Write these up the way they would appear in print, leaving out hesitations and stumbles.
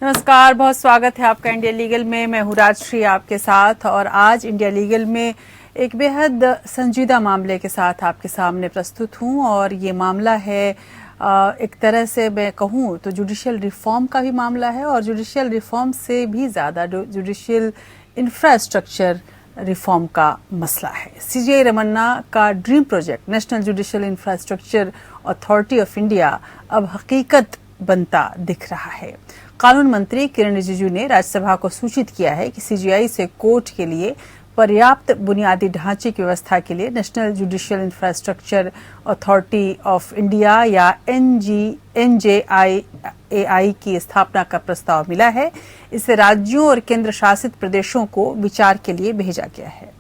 नमस्कार, बहुत स्वागत है आपका इंडिया लीगल में। मैं हूँ राजश्री आपके साथ और आज इंडिया लीगल में एक बेहद संजीदा मामले के साथ आपके सामने प्रस्तुत हूँ। और ये मामला है एक तरह से मैं कहूँ तो जुडिशियल रिफॉर्म का भी मामला है और जुडिशियल रिफॉर्म से भी ज़्यादा जुडिशियल इंफ्रास्ट्रक्चर रिफॉर्म का मसला है। सीजीआई रमन्ना का dream project national judicial infrastructure authority of India अब हकीकत बनता दिख रहा है। कानून मंत्री किरण रिजिजू ने राज्यसभा को सूचित किया है कि सीजीआई से कोर्ट के लिए पर्याप्त बुनियादी ढांचे की व्यवस्था के लिए national judicial infrastructure authority of India या एनजेआईएआई की स्थापना का प्रस्ताव मिला है। इसे राज्यों और केंद्र शासित प्रदेशों को विचार के लिए भेजा गया है।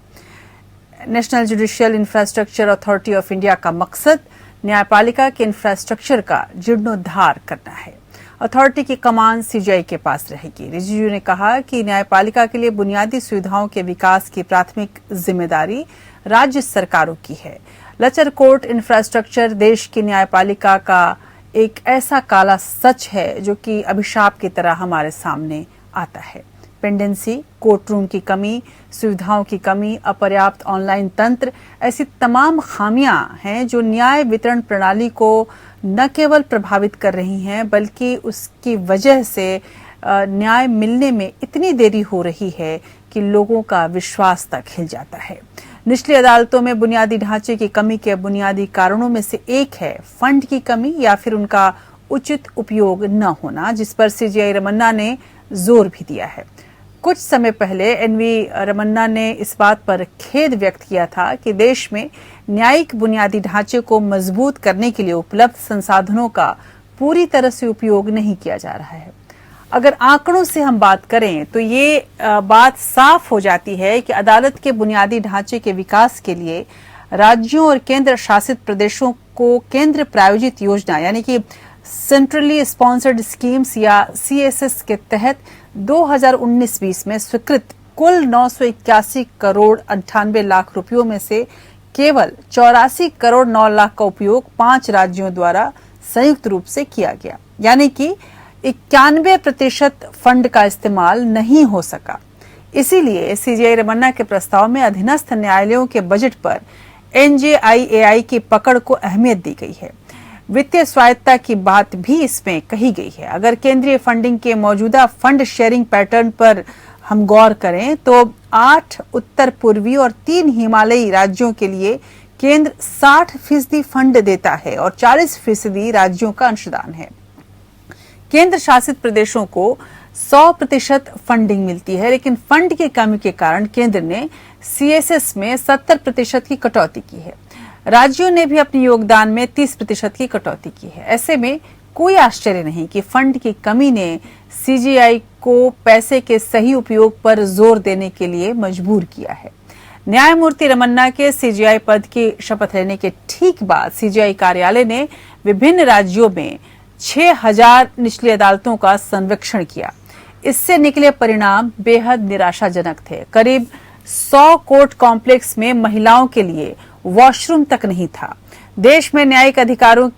National judicial infrastructure authority of India का मकसद न्यायपालिका के इंफ्रास्ट्रक्चर का जीर्णोद्धार करना है। अथॉरिटी की कमान सीजीआई के पास रहेगी। रिजिजू ने कहा कि न्यायपालिका के लिए बुनियादी सुविधाओं के विकास की प्राथमिक जिम्मेदारी राज्य सरकारों की है। लचर कोर्ट इंफ्रास्ट्रक्चर देश की न्यायपालिका का एक ऐसा काला सच है जो कि अभिशाप की तरह हमारे सामने आता है। पेंडेंसी, कोर्ट रूम की कमी, सुविधाओं की कमी, अपर्याप्त ऑनलाइन तंत्र, ऐसी तमाम खामियां हैं जो न्याय वितरण प्रणाली को न केवल प्रभावित कर रही हैं बल्कि उसकी वजह से न्याय मिलने में इतनी देरी हो रही है कि लोगों का विश्वास तक हिल जाता है। निचली अदालतों में बुनियादी ढांचे की कमी के बुनियादी कारणों में से एक है फंड की कमी या फिर उनका उचित उपयोग न होना, जिस पर सीजीआई रमन्ना ने जोर भी दिया है। कुछ समय पहले एनवी रमन्ना ने इस बात पर खेद व्यक्त किया था कि देश में न्यायिक बुनियादी ढांचे को मजबूत करने के लिए उपलब्ध संसाधनों का पूरी तरह से उपयोग नहीं किया जा रहा है। अगर आंकड़ों से हम बात करें तो ये बात साफ हो जाती है कि अदालत के बुनियादी ढांचे के विकास के लिए राज्यों और केंद्र शासित प्रदेशों को केंद्र प्रायोजित योजना यानी कि सेंट्रली स्पॉन्सर्ड स्कीम्स या सीएसएस के तहत 2019-20 में स्वीकृत कुल 981 करोड़ 98 लाख रुपयों में से केवल 84 करोड़ 9 लाख का उपयोग 5 राज्यों द्वारा संयुक्त रूप से किया गया, यानी कि 91% फंड का इस्तेमाल नहीं हो सका। इसीलिए सीजीआई रमन्ना के प्रस्ताव में अधीनस्थ न्यायालयों के बजट पर एनजेआईएआई की पकड़ को अहमियत दी गई है। वित्तीय स्वायत्तता की बात भी इसमें कही गई है। अगर केंद्रीय फंडिंग के मौजूदा फंड शेयरिंग पैटर्न पर हम गौर करें तो 8 उत्तर पूर्वी और 3 हिमालयी राज्यों के लिए केंद्र 60% फंड देता है और 40% राज्यों का अंशदान है। केंद्र शासित प्रदेशों को 100% फंडिंग मिलती है, लेकिन फंड की कमी के कारण केंद्र ने सीएसएस में 70% की कटौती की है। राज्यों ने भी अपने योगदान में 30% की कटौती की है। ऐसे में कोई आश्चर्य नहीं कि फंड की कमी ने सीजीआई को पैसे के सही उपयोग पर जोर देने के लिए मजबूर किया है। न्यायमूर्ति रमन्ना के सीजीआई पद की शपथ लेने के ठीक बाद सीजीआई कार्यालय ने विभिन्न राज्यों में 6000 निचली अदालतों का सर्वेक्षण किया। इससे निकले परिणाम बेहद निराशाजनक थे। करीब 100 कोर्ट कॉम्प्लेक्स में महिलाओं के लिए वॉशरूम तक नहीं था। देश में न्यायिक अधिकारियों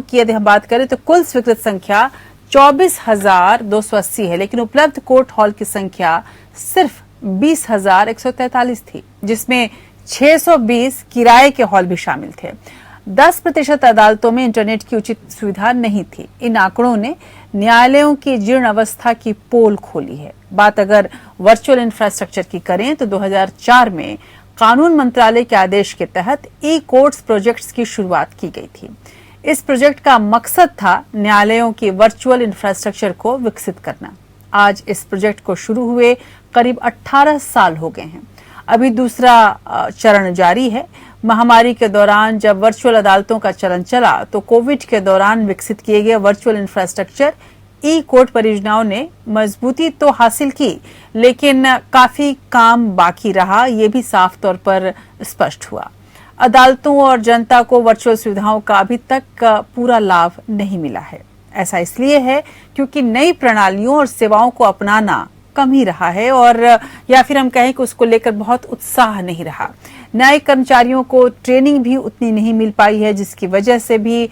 की यदि हम बात करें तो कुल स्वीकृत संख्या 24,280 है, लेकिन उपलब्ध कोर्ट हॉल की संख्या सिर्फ 20,143 थी, जिसमें 620 किराए के हॉल भी शामिल थे। 10% अदालतों में इंटरनेट की उचित सुविधा नहीं थी। इन आंकड़ों ने न्यायालयों की जीर्ण अवस्था की पोल खोली है। बात अगर वर्चुअल इंफ्रास्ट्रक्चर की करें तो 2004 में कानून मंत्रालय के आदेश के तहत ई कोर्ट्स प्रोजेक्ट्स की शुरुआत की गई थी। इस प्रोजेक्ट का मकसद था न्यायालयों की वर्चुअल इंफ्रास्ट्रक्चर को विकसित करना। आज इस प्रोजेक्ट को शुरू हुए करीब 18 साल हो गए हैं। अभी दूसरा चरण जारी है। महामारी के दौरान जब वर्चुअल अदालतों का चलन चला तो कोविड के दौरान विकसित किए गए वर्चुअल इंफ्रास्ट्रक्चर ई कोर्ट परियोजनाओं ने मजबूती तो हासिल की, लेकिन काफी काम बाकी रहा, ये भी साफ तौर पर स्पष्ट हुआ। अदालतों और जनता को वर्चुअल सुविधाओं का अभी तक पूरा लाभ नहीं मिला है। ऐसा इसलिए है क्योंकि नई प्रणालियों और सेवाओं को अपनाना कम ही रहा है और या फिर हम कहें कि उसको लेकर बहुत उत्साह नहीं रहा। न्यायिक कर्मचारियों को ट्रेनिंग भी उतनी नहीं मिल पाई है, जिसकी वजह से भी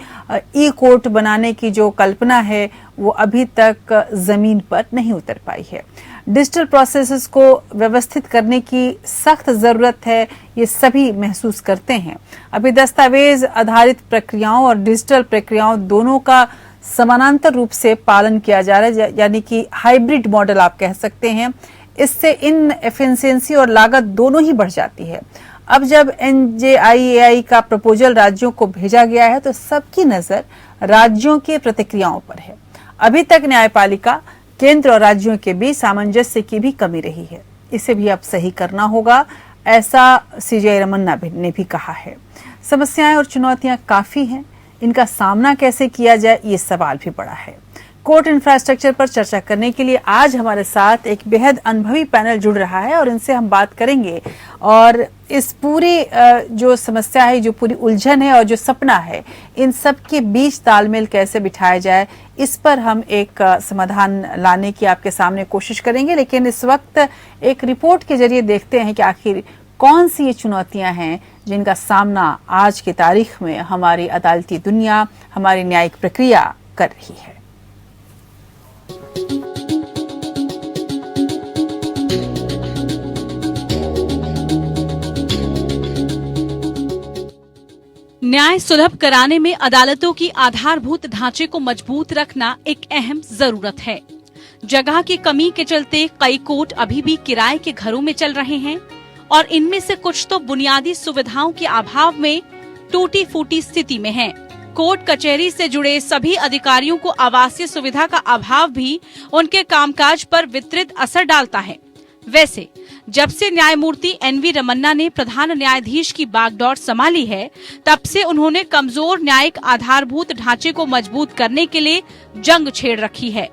ई कोर्ट बनाने की जो कल्पना है वो अभी तक जमीन पर नहीं उतर पाई है। डिजिटल प्रोसेसेस को व्यवस्थित करने की सख्त जरूरत है, ये सभी महसूस करते हैं। अभी दस्तावेज आधारित प्रक्रियाओं और डिजिटल प्रक्रियाओं दोनों का समानांतर रूप से पालन किया जा रहा है, यानी कि हाइब्रिड मॉडल आप कह सकते हैं। इससे इन एफिशिएंसी और लागत दोनों ही बढ़ जाती है। अब जब NJIAI का प्रपोजल राज्यों को भेजा गया है तो सबकी नजर राज्यों के प्रतिक्रियाओं पर है। अभी तक न्यायपालिका केंद्र और राज्यों के बीच सामंजस्य की भी कमी रही है, इसे भी अब सही करना होगा, ऐसा CJ रमन्ना ने भी कहा है। समस्याएं और चुनौतियां काफी हैं, इनका सामना कैसे किया जाए ये सवाल भी बड़ा है। कोर्ट इंफ्रास्ट्रक्चर पर चर्चा करने के लिए आज हमारे साथ एक बेहद अनुभवी पैनल जुड़ रहा है और इनसे हम बात करेंगे और इस पूरी जो समस्या है, जो पूरी उलझन है और जो सपना है, इन सब के बीच तालमेल कैसे बिठाया जाए, इस पर हम एक समाधान लाने की आपके सामने कोशिश करेंगे। लेकिन इस वक्त एक रिपोर्ट के जरिए देखते हैं कि आखिर कौन सी ये चुनौतियां हैं जिनका सामना आज की तारीख में हमारी अदालती दुनिया, हमारी न्यायिक प्रक्रिया कर रही है। न्याय सुलभ कराने में अदालतों की आधारभूत ढांचे को मजबूत रखना एक अहम जरूरत है। जगह की कमी के चलते कई कोर्ट अभी भी किराए के घरों में चल रहे हैं और इनमें से कुछ तो बुनियादी सुविधाओं के अभाव में टूटी फूटी स्थिति में हैं। कोर्ट कचहरी से जुड़े सभी अधिकारियों को आवासीय सुविधा का अभाव भी उनके कामकाज पर वितरित असर डालता है। वैसे जब से न्यायमूर्ति NV रमन्ना ने प्रधान न्यायाधीश की बागडोर संभाली है, तब से उन्होंने कमजोर न्यायिक आधारभूत ढांचे को मजबूत करने के लिए जंग छेड़ रखी है।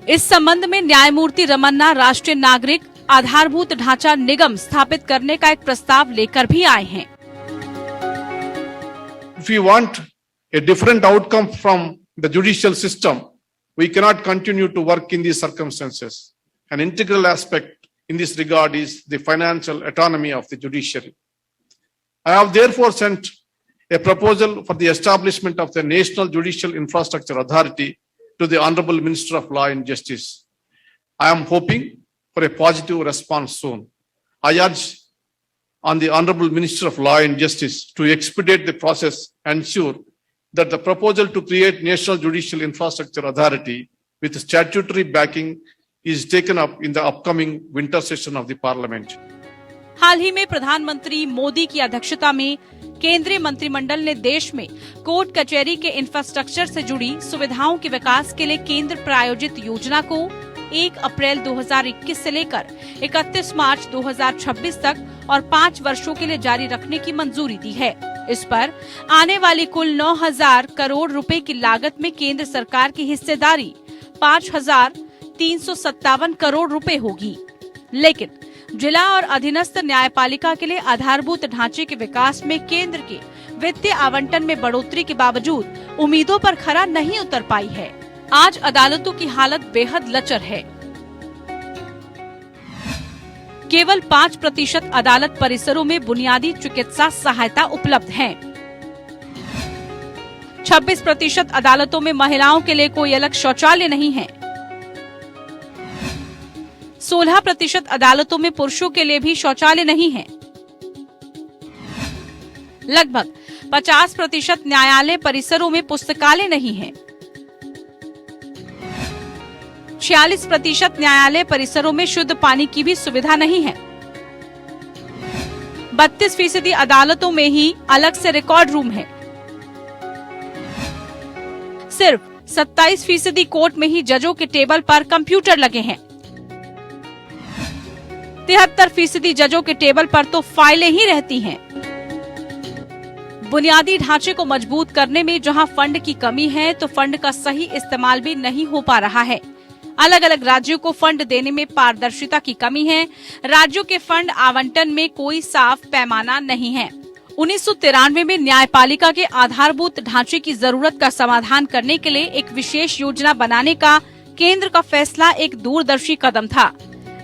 इस संबंध में न्यायमूर्ति रमन्ना राष्ट्रीय नागरिक आधारभूत ढांचा निगम स्थापित करने का एक प्रस्ताव लेकर भी आए हैं। If we want a different outcome from the judicial system, we cannot continue to work in these circumstances. An integral aspect in this regard is the financial autonomy of the judiciary. I have therefore sent a proposal for the establishment of the National Judicial Infrastructure Authority to the Honorable Minister of Law and Justice. I am hoping for a positive response soon. I urge on the Honorable Minister of Law and Justice to expedite the process and ensure that the proposal to create National Judicial Infrastructure Authority with statutory backing is taken up in the upcoming winter session of the Parliament. हाल ही में प्रधानमंत्री मोदी की अध्यक्षता में केंद्रीय मंत्रिमंडल ने देश में कोर्ट कचहरी के इंफ्रास्ट्रक्चर से जुड़ी सुविधाओं के विकास के लिए केंद्र प्रायोजित योजना को 1 अप्रैल 2021 से लेकर 31 मार्च 2026 तक और 5 वर्षों के लिए जारी रखने की मंजूरी दी है। इस पर आने वाली कुल 9,000 करोड़ रुपए की लागत में केंद्र सरकार की हिस्सेदारी 5,357 करोड़ रुपए होगी। लेकिन जिला और अधीनस्थ न्यायपालिका के लिए आधारभूत ढांचे के विकास में केंद्र के वित्तीय आवंटन में बढ़ोतरी के बावजूद उम्मीदों पर खरा नहीं उतर पाई है। आज अदालतों की हालत बेहद लचर है। केवल 5% अदालत परिसरों में बुनियादी चिकित्सा सहायता उपलब्ध है। 26% अदालतों में महिलाओं के लिए कोई अलग शौचालय नहीं है। 16% अदालतों में पुरुषों के लिए भी शौचालय नहीं है। लगभग 50% न्यायालय परिसरों में पुस्तकालय नहीं है। 46% न्यायालय परिसरों में शुद्ध पानी की भी सुविधा नहीं है। 32% अदालतों में ही अलग से रिकॉर्ड रूम है। सिर्फ 27% कोर्ट में ही जजों के टेबल पर कंप्यूटर लगे हैं। 73% जजों के टेबल पर तो फाइलें ही रहती हैं। बुनियादी ढांचे को मजबूत करने में जहां फंड की कमी है, तो फंड का सही इस्तेमाल भी नहीं हो पा रहा है। अलग अलग राज्यों को फंड देने में पारदर्शिता की कमी है। राज्यों के फंड आवंटन में कोई साफ पैमाना नहीं है। 1993 में न्यायपालिका के आधारभूत ढांचे की जरूरत का समाधान करने के लिए एक विशेष योजना बनाने का केंद्र का फैसला एक दूरदर्शी कदम था,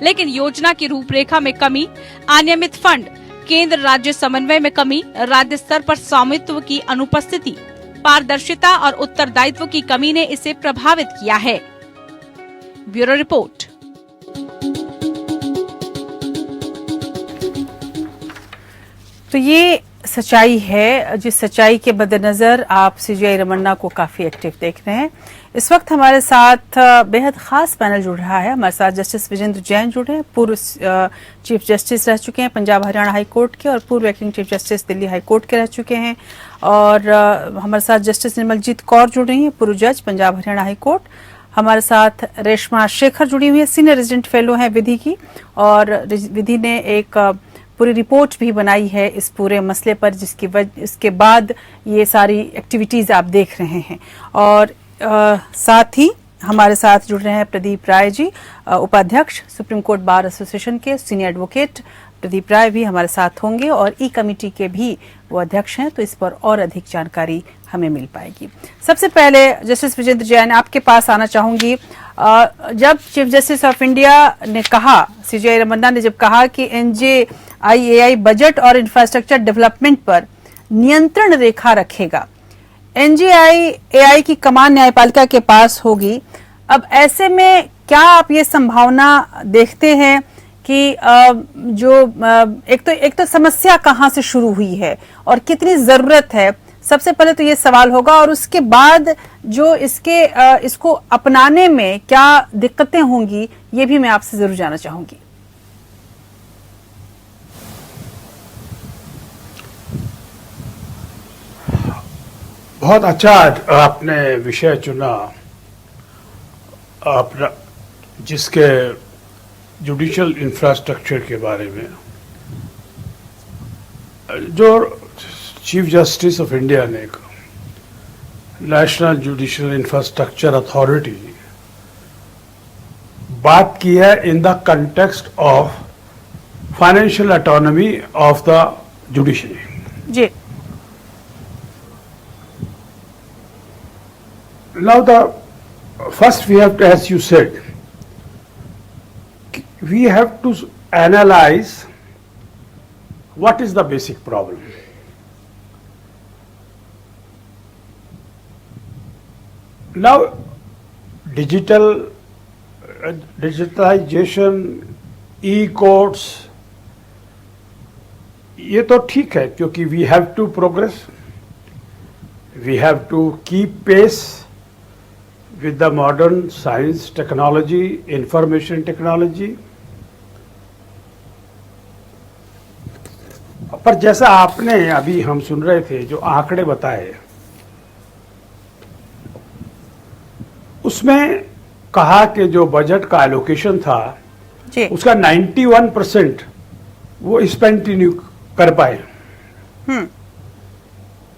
लेकिन योजना की रूपरेखा में कमी, अनियमित फंड, केंद्र राज्य समन्वय में कमी, राज्य स्तर पर स्वामित्व की अनुपस्थिति, पारदर्शिता और उत्तरदायित्व की कमी ने इसे प्रभावित किया है। Bureau report. तो ये सच्चाई है, जिस सच्चाई के मद्देनजर आप सीजीआई रमन्ना को काफी एक्टिव देख रहे हैं। इस वक्त हमारे साथ बेहद खास पैनल जुड़ रहा है। हमारे साथ जस्टिस विजेंद्र जैन जुड़े हैं, पूर्व चीफ जस्टिस रह चुके हैं पंजाब हरियाणा हाई कोर्ट के, और पूर्व acting chief justice Delhi high court के रह चुके हैं। और हमारे साथ जस्टिस निर्मलजीत कौर जुड़ रही हैं, पूर्व जज पंजाब हरियाणा हाई कोर्ट। हमारे साथ रेशमा शेखर जुड़ी हुई है, सीनियर रेजिडेंट फेलो हैं विधि की, और विधि ने एक पूरी रिपोर्ट भी बनाई है इस पूरे मसले पर, इसके बाद ये सारी एक्टिविटीज आप देख रहे हैं। और साथ ही हमारे साथ जुड़ रहे हैं प्रदीप राय जी, उपाध्यक्ष सुप्रीम कोर्ट बार एसोसिएशन के, सीनियर एडवोकेट प्रदीप राय भी हमारे साथ होंगे, और ई कमेटी के भी वो अध्यक्ष हैं, तो इस पर और अधिक जानकारी हमें मिल पाएगी। सबसे पहले जस्टिस विजेंद्र जैन, आपके पास आना चाहूंगी। जब चीफ जस्टिस ऑफ इंडिया ने कहा, सीजीआई रमन्ना ने जब कहा कि NJIAI बजट और इंफ्रास्ट्रक्चर डेवलपमेंट पर नियंत्रण रेखा रखेगा, NJIAI की कमान न्यायपालिका के पास होगी, अब ऐसे में क्या आप ये संभावना देखते हैं कि एक तो समस्या कहां से शुरू हुई है और कितनी जरूरत है? सबसे पहले तो ये सवाल होगा, और उसके बाद जो इसको अपनाने में क्या दिक्कतें होंगी, ये भी मैं आपसे जरूर जानना चाहूंगी। बहुत अच्छा आपने विषय चुना, अपना जिसके जुडिशियल इंफ्रास्ट्रक्चर के बारे में, जो चीफ जस्टिस ऑफ इंडिया ने नेशनल जुडिशियल इंफ्रास्ट्रक्चर अथॉरिटी बात की है in the context of financial autonomy of the judiciary. जी। Now first we have to, as you said, we have to analyze what is the basic problem. Now digitalization, e-courts, ये तो ठीक है, क्योंकि we have to progress, we have to keep pace with the modern science, technology, information technology. पर जैसा आपने अभी हम सुन रहे थे जो आंकड़े बताए, उसमें कहा कि जो बजट का एलोकेशन था जी, उसका 91% वो स्पेंड कर पाए।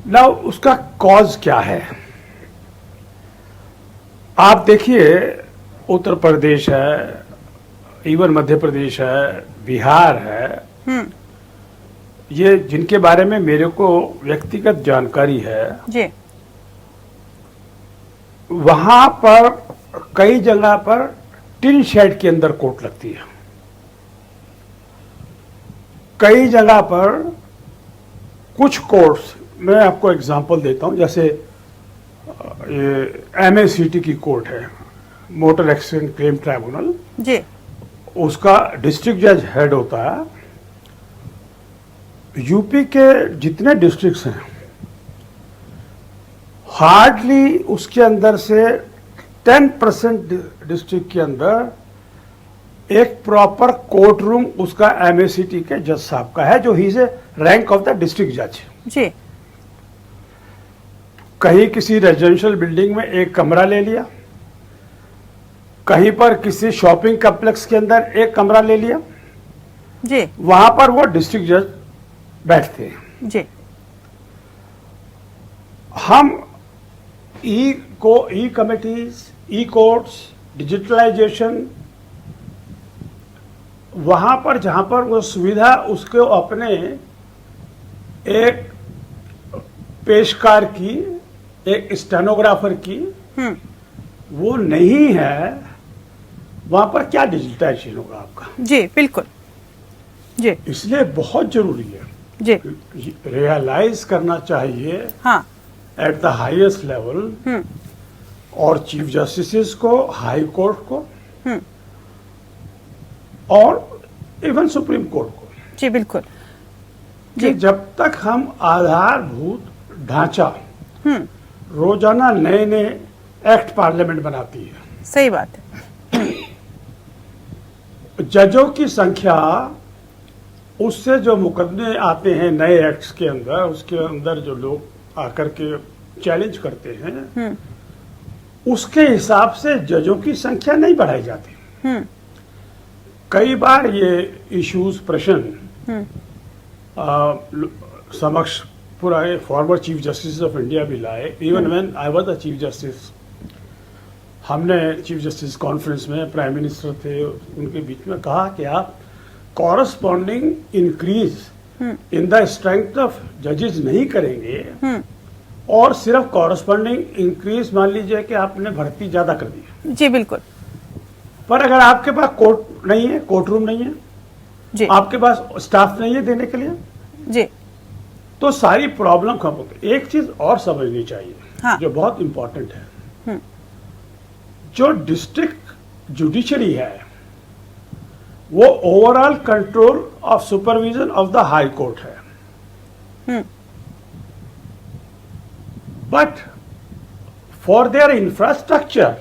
ना उसका कॉज क्या है? आप देखिए, उत्तर प्रदेश है, इवन मध्य प्रदेश है, बिहार है, ये जिनके बारे में मेरे को व्यक्तिगत जानकारी है जी, वहां पर कई जगह पर टिन शेड के अंदर कोर्ट लगती है, कई जगह पर कुछ कोर्ट्स, मैं आपको एग्जांपल देता हूं, जैसे MACT की कोर्ट है, मोटर एक्सीडेंट क्लेम ट्राइब्यूनल जी, उसका डिस्ट्रिक्ट जज हेड होता है। यूपी के जितने डिस्ट्रिक्ट्स हैं, हार्डली उसके अंदर से 10% डिस्ट्रिक्ट के अंदर एक प्रॉपर कोर्ट रूम उसका MACT के जज साहब का है, जो he is A rank of the district जज जी। कहीं किसी रेजिडेंशियल बिल्डिंग में एक कमरा ले लिया, कहीं पर किसी शॉपिंग कॉम्प्लेक्स के अंदर एक कमरा ले लिया जी, वहां पर वो डिस्ट्रिक्ट जज बैठते हैं। जी, हम ई कमिटीज, ई कोर्ट्स, डिजिटलाइजेशन, वहां पर जहां पर वो सुविधा उसको अपने एक पेशकार की, एक स्टेनोग्राफर की वो नहीं है, वहां पर क्या डिजिटाइजेशन होगा आपका? जी, बिल्कुल। जी इसलिए बहुत जरूरी है, जी रियलाइज करना चाहिए हाँ एट द हाईएस्ट लेवल और चीफ जस्टिस को, हाई कोर्ट को और इवन सुप्रीम कोर्ट को जी बिल्कुल कि जब तक हम आधारभूत ढांचा रोजाना नए नए एक्ट पार्लियामेंट बनाती है, सही बात है। जजों की संख्या, उससे जो मुकदमे आते हैं नए एक्ट्स के अंदर, उसके अंदर जो लोग आकर के चैलेंज करते हैं, उसके हिसाब से जजों की संख्या नहीं बढ़ाई जाती। कई बार ये इश्यूज प्रश्न समक्ष पूरा former chief justice of India भी लाए। Even when I was the chief justice, हमने चीफ जस्टिस कॉन्फ्रेंस में प्राइम मिनिस्टर थे, उनके बीच में कहा कि आप corresponding increase in the strength of जजेस नहीं करेंगे और सिर्फ कॉरस्पॉन्डिंग इंक्रीज मान लीजिए कि आपने भर्ती ज्यादा कर दी जी बिल्कुल पर अगर आपके पास कोर्ट नहीं है, कोर्ट रूम नहीं है जी आपके पास स्टाफ नहीं है देने के लिए, जी तो सारी प्रॉब्लम खत्म होती है। एक चीज और समझनी चाहिए हाँ। जो बहुत इंपॉर्टेंट है, जो डिस्ट्रिक्ट जुडिशरी है वो overall control of supervision of the high court है, but for their infrastructure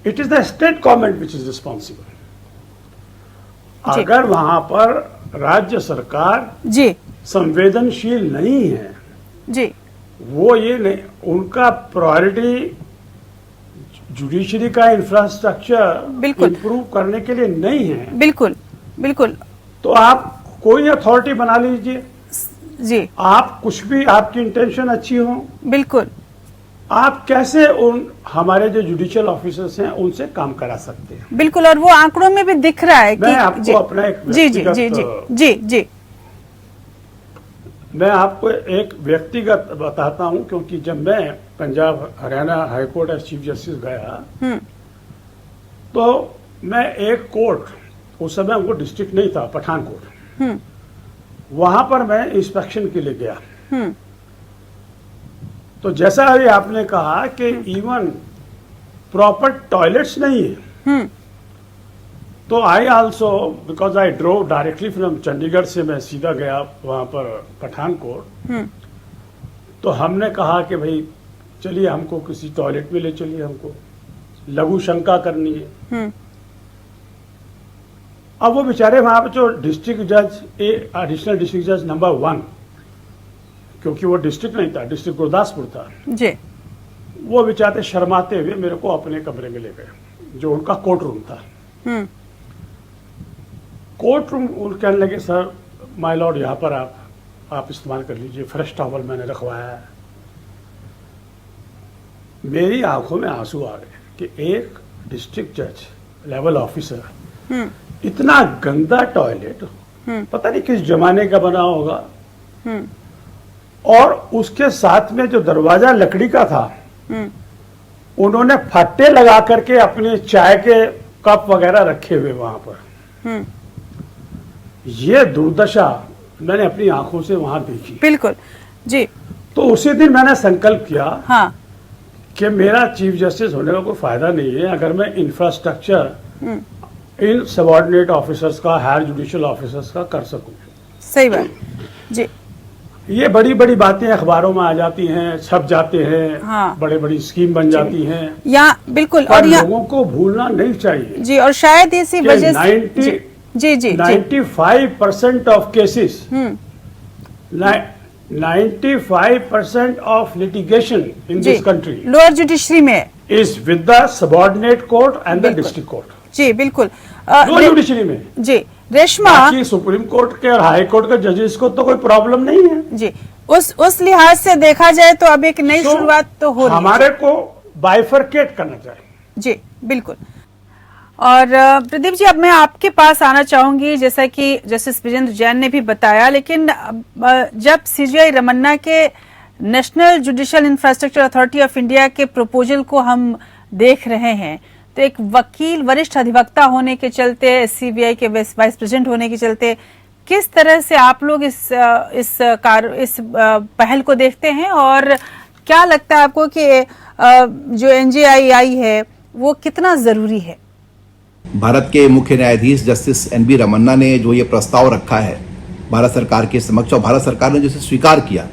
it is the state government which is responsible. जी। अगर वहां पर राज्य सरकार जी संवेदनशील नहीं है, जी वो ये नहीं, उनका प्रायोरिटी जुडिशरी का इंफ्रास्ट्रक्चर बिल्कुल। इंप्रूव करने के लिए नहीं है, बिल्कुल बिल्कुल तो आप कोई अथॉरिटी बना लीजिए, जी आप कुछ भी, आपकी इंटेंशन अच्छी हो, बिल्कुल आप कैसे उन हमारे जो जुडिशियल ऑफिसर्स हैं उनसे काम करा सकते हैं। बिल्कुल, और वो आंकड़ों में भी दिख रहा है कि मैं आपको जी, अपना एक जी जी जी जी व्यक्तिगत जी जी मैं आपको एक व्यक्तिगत बताता हूं, क्योंकि जब मैं Punjab Haryana high court as chief justice गया तो मैं एक कोर्ट, उस समय वो डिस्ट्रिक्ट नहीं था, पठानकोट, वहां पर मैं इंस्पेक्शन के लिए गया। तो जैसा अभी आपने कहा कि इवन प्रॉपर टॉयलेट्स नहीं है, तो I also, because I drove directly from Chandigarh से मैं सीधा गया वहां पर पठानकोट, तो हमने कहा कि भाई चलिए हमको किसी टॉयलेट में ले चलिए, हमको लघु शंका करनी है। अब वो बेचारे वहां पर जो डिस्ट्रिक्ट जज, एडिशनल डिस्ट्रिक्ट जज नंबर 1, क्योंकि वो डिस्ट्रिक्ट नहीं था, डिस्ट्रिक्ट गुरदासपुर था, जी वो बेचारे शर्माते हुए मेरे को अपने कमरे में ले गए, जो उनका कोर्ट रूम था। कोर्ट रूम कहने लगे, सर माय लॉर्ड यहाँ पर आप इस्तेमाल कर लीजिए, फ्रेश टॉवल मैंने रखवाया है। मेरी आंखों में आंसू आ गए कि एक डिस्ट्रिक्ट जज लेवल ऑफिसर इतना गंदा टॉयलेट, पता नहीं किस जमाने का बना होगा, और उसके साथ में जो दरवाजा लकड़ी का था, उन्होंने फट्टे लगा करके अपने चाय के कप वगैरह रखे हुए वहां पर। ये दुर्दशा मैंने अपनी आंखों से वहां देखी। बिल्कुल जी। तो उसी दिन मैंने संकल्प किया हाँ कि मेरा चीफ जस्टिस होने का कोई फायदा नहीं है अगर मैं इंफ्रास्ट्रक्चर इन सबऑर्डिनेट ऑफिसर्स का, हायर जुडिशियल ऑफिसर्स का कर सकूं। सही बात जी। ये बड़ी बड़ी बातें अखबारों में आ जाती हैं, छप जाते हैं, हाँ। बड़े बड़ी स्कीम बन जाती हैं, यहाँ बिल्कुल, पर और यहाँ लोगों को भूलना नहीं चाहिए जी, और शायद इसी कि वजह से जी जी जी 95% of cases, 95% of litigation in जी दिस कंट्री लोअर जुडिशरी में is with the subordinate court and the बिल्कुल। डिस्ट्रिक्ट कोर्ट, जी बिल्कुल। लोअर जुडिशरी में। जी रेशमा, बाकी सुप्रीम कोर्ट के और हाई कोर्ट के जजेस को तो कोई प्रॉब्लम नहीं है। जी उस लिहाज से देखा जाए तो अब एक नई शुरुआत तो हो रही है। हमारे को बाइफरकेट करना चाहिए। जी बिल्कुल। और प्रदीप जी, अब मैं आपके पास आना चाहूंगी, जैसा कि जस्टिस विजेंद्र जैन ने भी बताया, लेकिन जब सीजीआई रमन्ना के national judicial infrastructure authority of India के प्रपोजल को हम देख रहे हैं, तो एक वकील, वरिष्ठ अधिवक्ता होने के चलते, सीबीआई के वाइस प्रेसिडेंट होने के चलते, किस तरह से आप लोग इस पहल को देखते हैं, और क्या लगता है आपको कि जो NJII है वो कितना जरूरी है? भारत के मुख्य न्यायाधीश जस्टिस NB रमन्ना ने जो ये प्रस्ताव रखा है भारत सरकार के समक्ष, और भारत सरकार ने जिसे स्वीकार किया,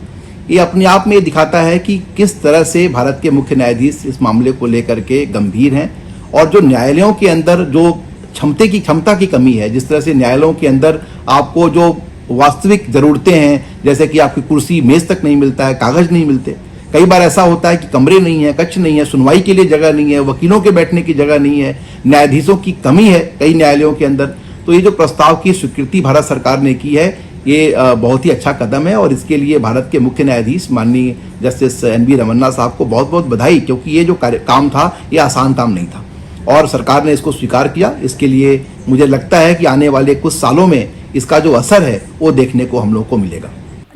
ये अपने आप में ये दिखाता है कि किस तरह से भारत के मुख्य न्यायाधीश इस मामले को लेकर के गंभीर हैं, और जो न्यायालयों के अंदर जो क्षमता की कमी है, जिस तरह से न्यायालयों के अंदर आपको जो वास्तविक जरूरतें हैं, जैसे कि आपकी कुर्सी मेज तक नहीं मिलता है, कागज नहीं मिलते, कई बार ऐसा होता है कि कमरे नहीं है, कक्ष नहीं है, सुनवाई के लिए जगह नहीं है, वकीलों के बैठने की जगह नहीं है, न्यायाधीशों की कमी है कई न्यायालयों के अंदर। तो ये जो प्रस्ताव की स्वीकृति भारत सरकार ने की है, ये बहुत ही अच्छा कदम है, और इसके लिए भारत के मुख्य न्यायाधीश माननीय जस्टिस NB रमन्ना साहब को बहुत बहुत बधाई, क्योंकि ये जो काम था ये आसान काम नहीं था, और सरकार ने इसको स्वीकार किया। इसके लिए मुझे लगता है कि आने वाले कुछ सालों में इसका जो असर है वो देखने को हम लोग को मिलेगा।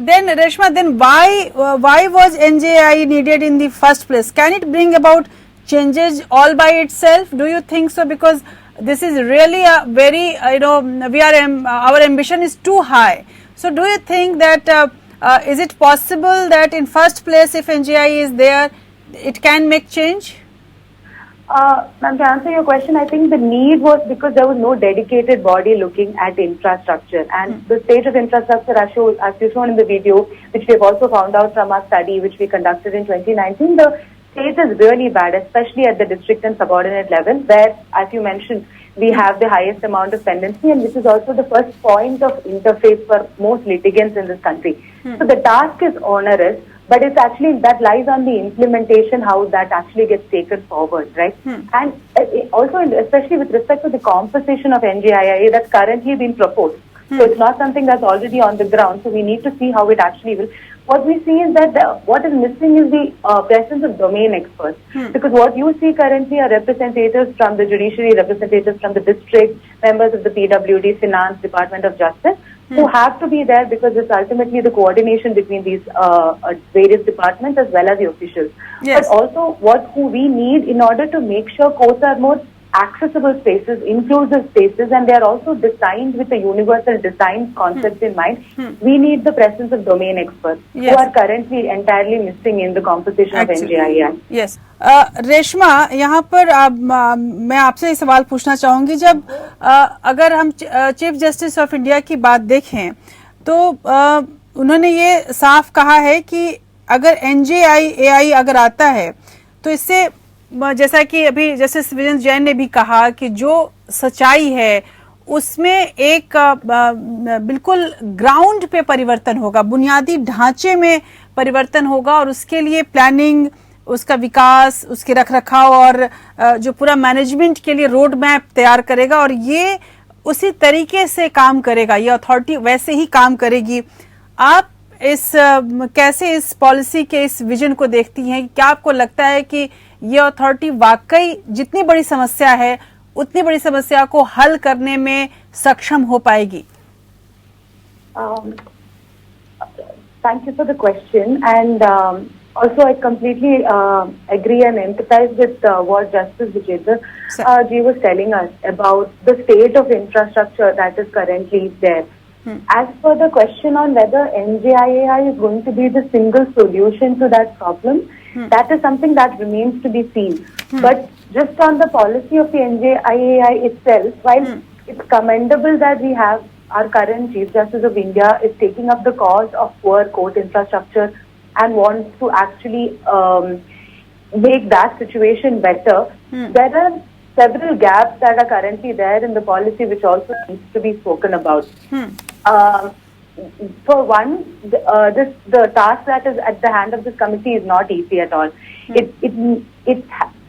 Then Reshma, then why was NJII needed in the first place? Can it bring about changes all by itself? Do you think so? Because this is really a very, our ambition is too high. So do you think that is it possible that in first place, if NJII is there, it can make change? Ma'am, to answer your question, I think the need was because there was no dedicated body looking at infrastructure, and the state of infrastructure, as you shown in the video, which we have also found out from our study, which we conducted in 2019, the state is really bad, especially at the district and subordinate level, where, as you mentioned, we have the highest amount of pendency, and which is also the first point of interface for most litigants in this country. So the task is onerous, but it's actually, that lies on the implementation, how that actually gets taken forward, right? And also, especially with respect to the composition of NJII that's currently been proposed. So it's not something that's already on the ground, so we need to see how it actually will. What we see is that what is missing is the presence of domain experts. Because what you see currently are representatives from the judiciary, representatives from the district, members of the PWD, Finance, Department of Justice, who have to be there because it's ultimately the coordination between these various departments as well as the officials. Yes. But also who we need in order to make sure courts are more accessible spaces, inclusive spaces, and they are also designed with a universal design concept in mind. We need the presence of domain experts who are currently entirely missing in the composition of NJII. Yes. Reshma, यहाँ पर मैं आपसे सवाल पूछना चाहूंगी, जब अगर हम चीफ जस्टिस ऑफ इंडिया की बात देखें तो उन्होंने ये साफ कहा है कि अगर NJII अगर आता है तो इससे, जैसा कि अभी जस्टिस विजय जैन ने भी कहा, कि जो सच्चाई है उसमें एक बिल्कुल ग्राउंड पे परिवर्तन होगा, बुनियादी ढांचे में परिवर्तन होगा, और उसके लिए प्लानिंग, उसका विकास, उसके रखरखाव और जो पूरा मैनेजमेंट के लिए रोड मैप तैयार करेगा, और ये उसी तरीके से काम करेगा, ये अथॉरिटी वैसे ही काम करेगी। आप कैसे इस पॉलिसी के इस विजन को देखती हैं? क्या आपको लगता है कि ये अथॉरिटी वाकई जितनी बड़ी समस्या है उतनी बड़ी समस्या को हल करने में सक्षम हो पाएगी? Thank you for the question, and also I completely agree and empathize with what Justice Vijayendra ji was telling us about the state of infrastructure that is currently there. As for the question on whether NJII is going to be the single solution to that problem, that is something that remains to be seen. But just on the policy of the NJII itself, while it's commendable that we have our current Chief Justice of India is taking up the cause of poor court infrastructure and wants to actually make that situation better, there are several gaps that are currently there in the policy which also needs to be spoken about. For one, the task that is at the hand of this committee is not easy at all. It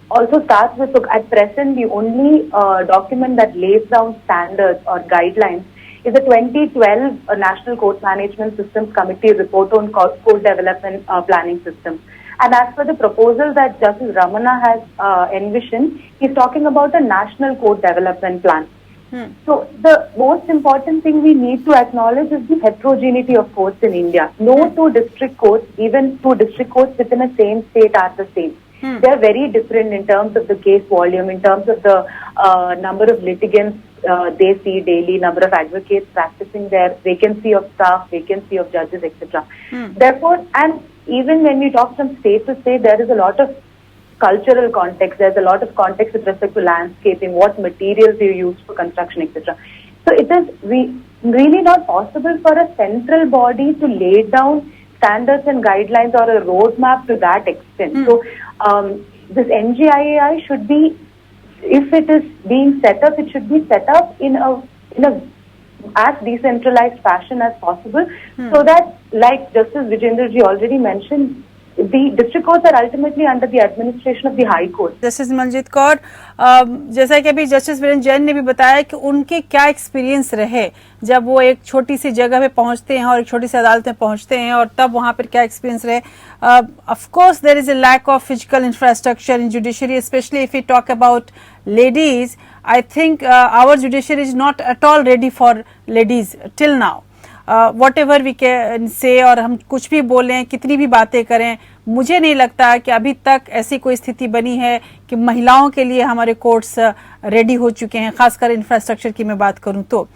also starts with, at present, the only document that lays down standards or guidelines is the 2012 National Court Management Systems Committee report on court development planning systems. And as per the proposal that Justice Ramana has envisioned, he's talking about a national court development plan. So the most important thing we need to acknowledge is the heterogeneity of courts in India. No two district courts, even two district courts within a same state, are the same. They are very different in terms of the case volume, in terms of the number of litigants they see daily, number of advocates practicing there, vacancy of staff, vacancy of judges, etc. Therefore, and even when we talk from state to state, there is a lot of cultural context. There's a lot of context with respect to landscaping, what materials you use for construction, etc. So it is really not possible for a central body to lay down standards and guidelines or a roadmap to that extent. So this NGIAI should be, if it is being set up, it should be set up in a as decentralized fashion as possible, so that, like Justice Vijayendra ji already mentioned, the district courts are ultimately under the administration of the High Court. Justice Manjeet Kaur, जैसा कि अभी justice Virendra Jain ने भी बताया कि उनके क्या experience रहे जब वो एक छोटी सी जगह पे पहुंचते हैं और एक छोटी सी अदालत में पहुंचते हैं, और तब वहां पर क्या एक्सपीरियंस रहे. Of course there is a lack of physical infrastructure in judiciary, specially if we talk about ladies. I think our judiciary is not at all ready for ladies till now. Whatever we can say, और हम कुछ भी बोलें, कितनी भी बातें करें, मुझे नहीं लगता कि अभी तक ऐसी कोई स्थिति बनी है कि महिलाओं के लिए हमारे कोर्ट्स रेडी हो चुके हैं. खासकर इंफ्रास्ट्रक्चर की मैं बात करूं तो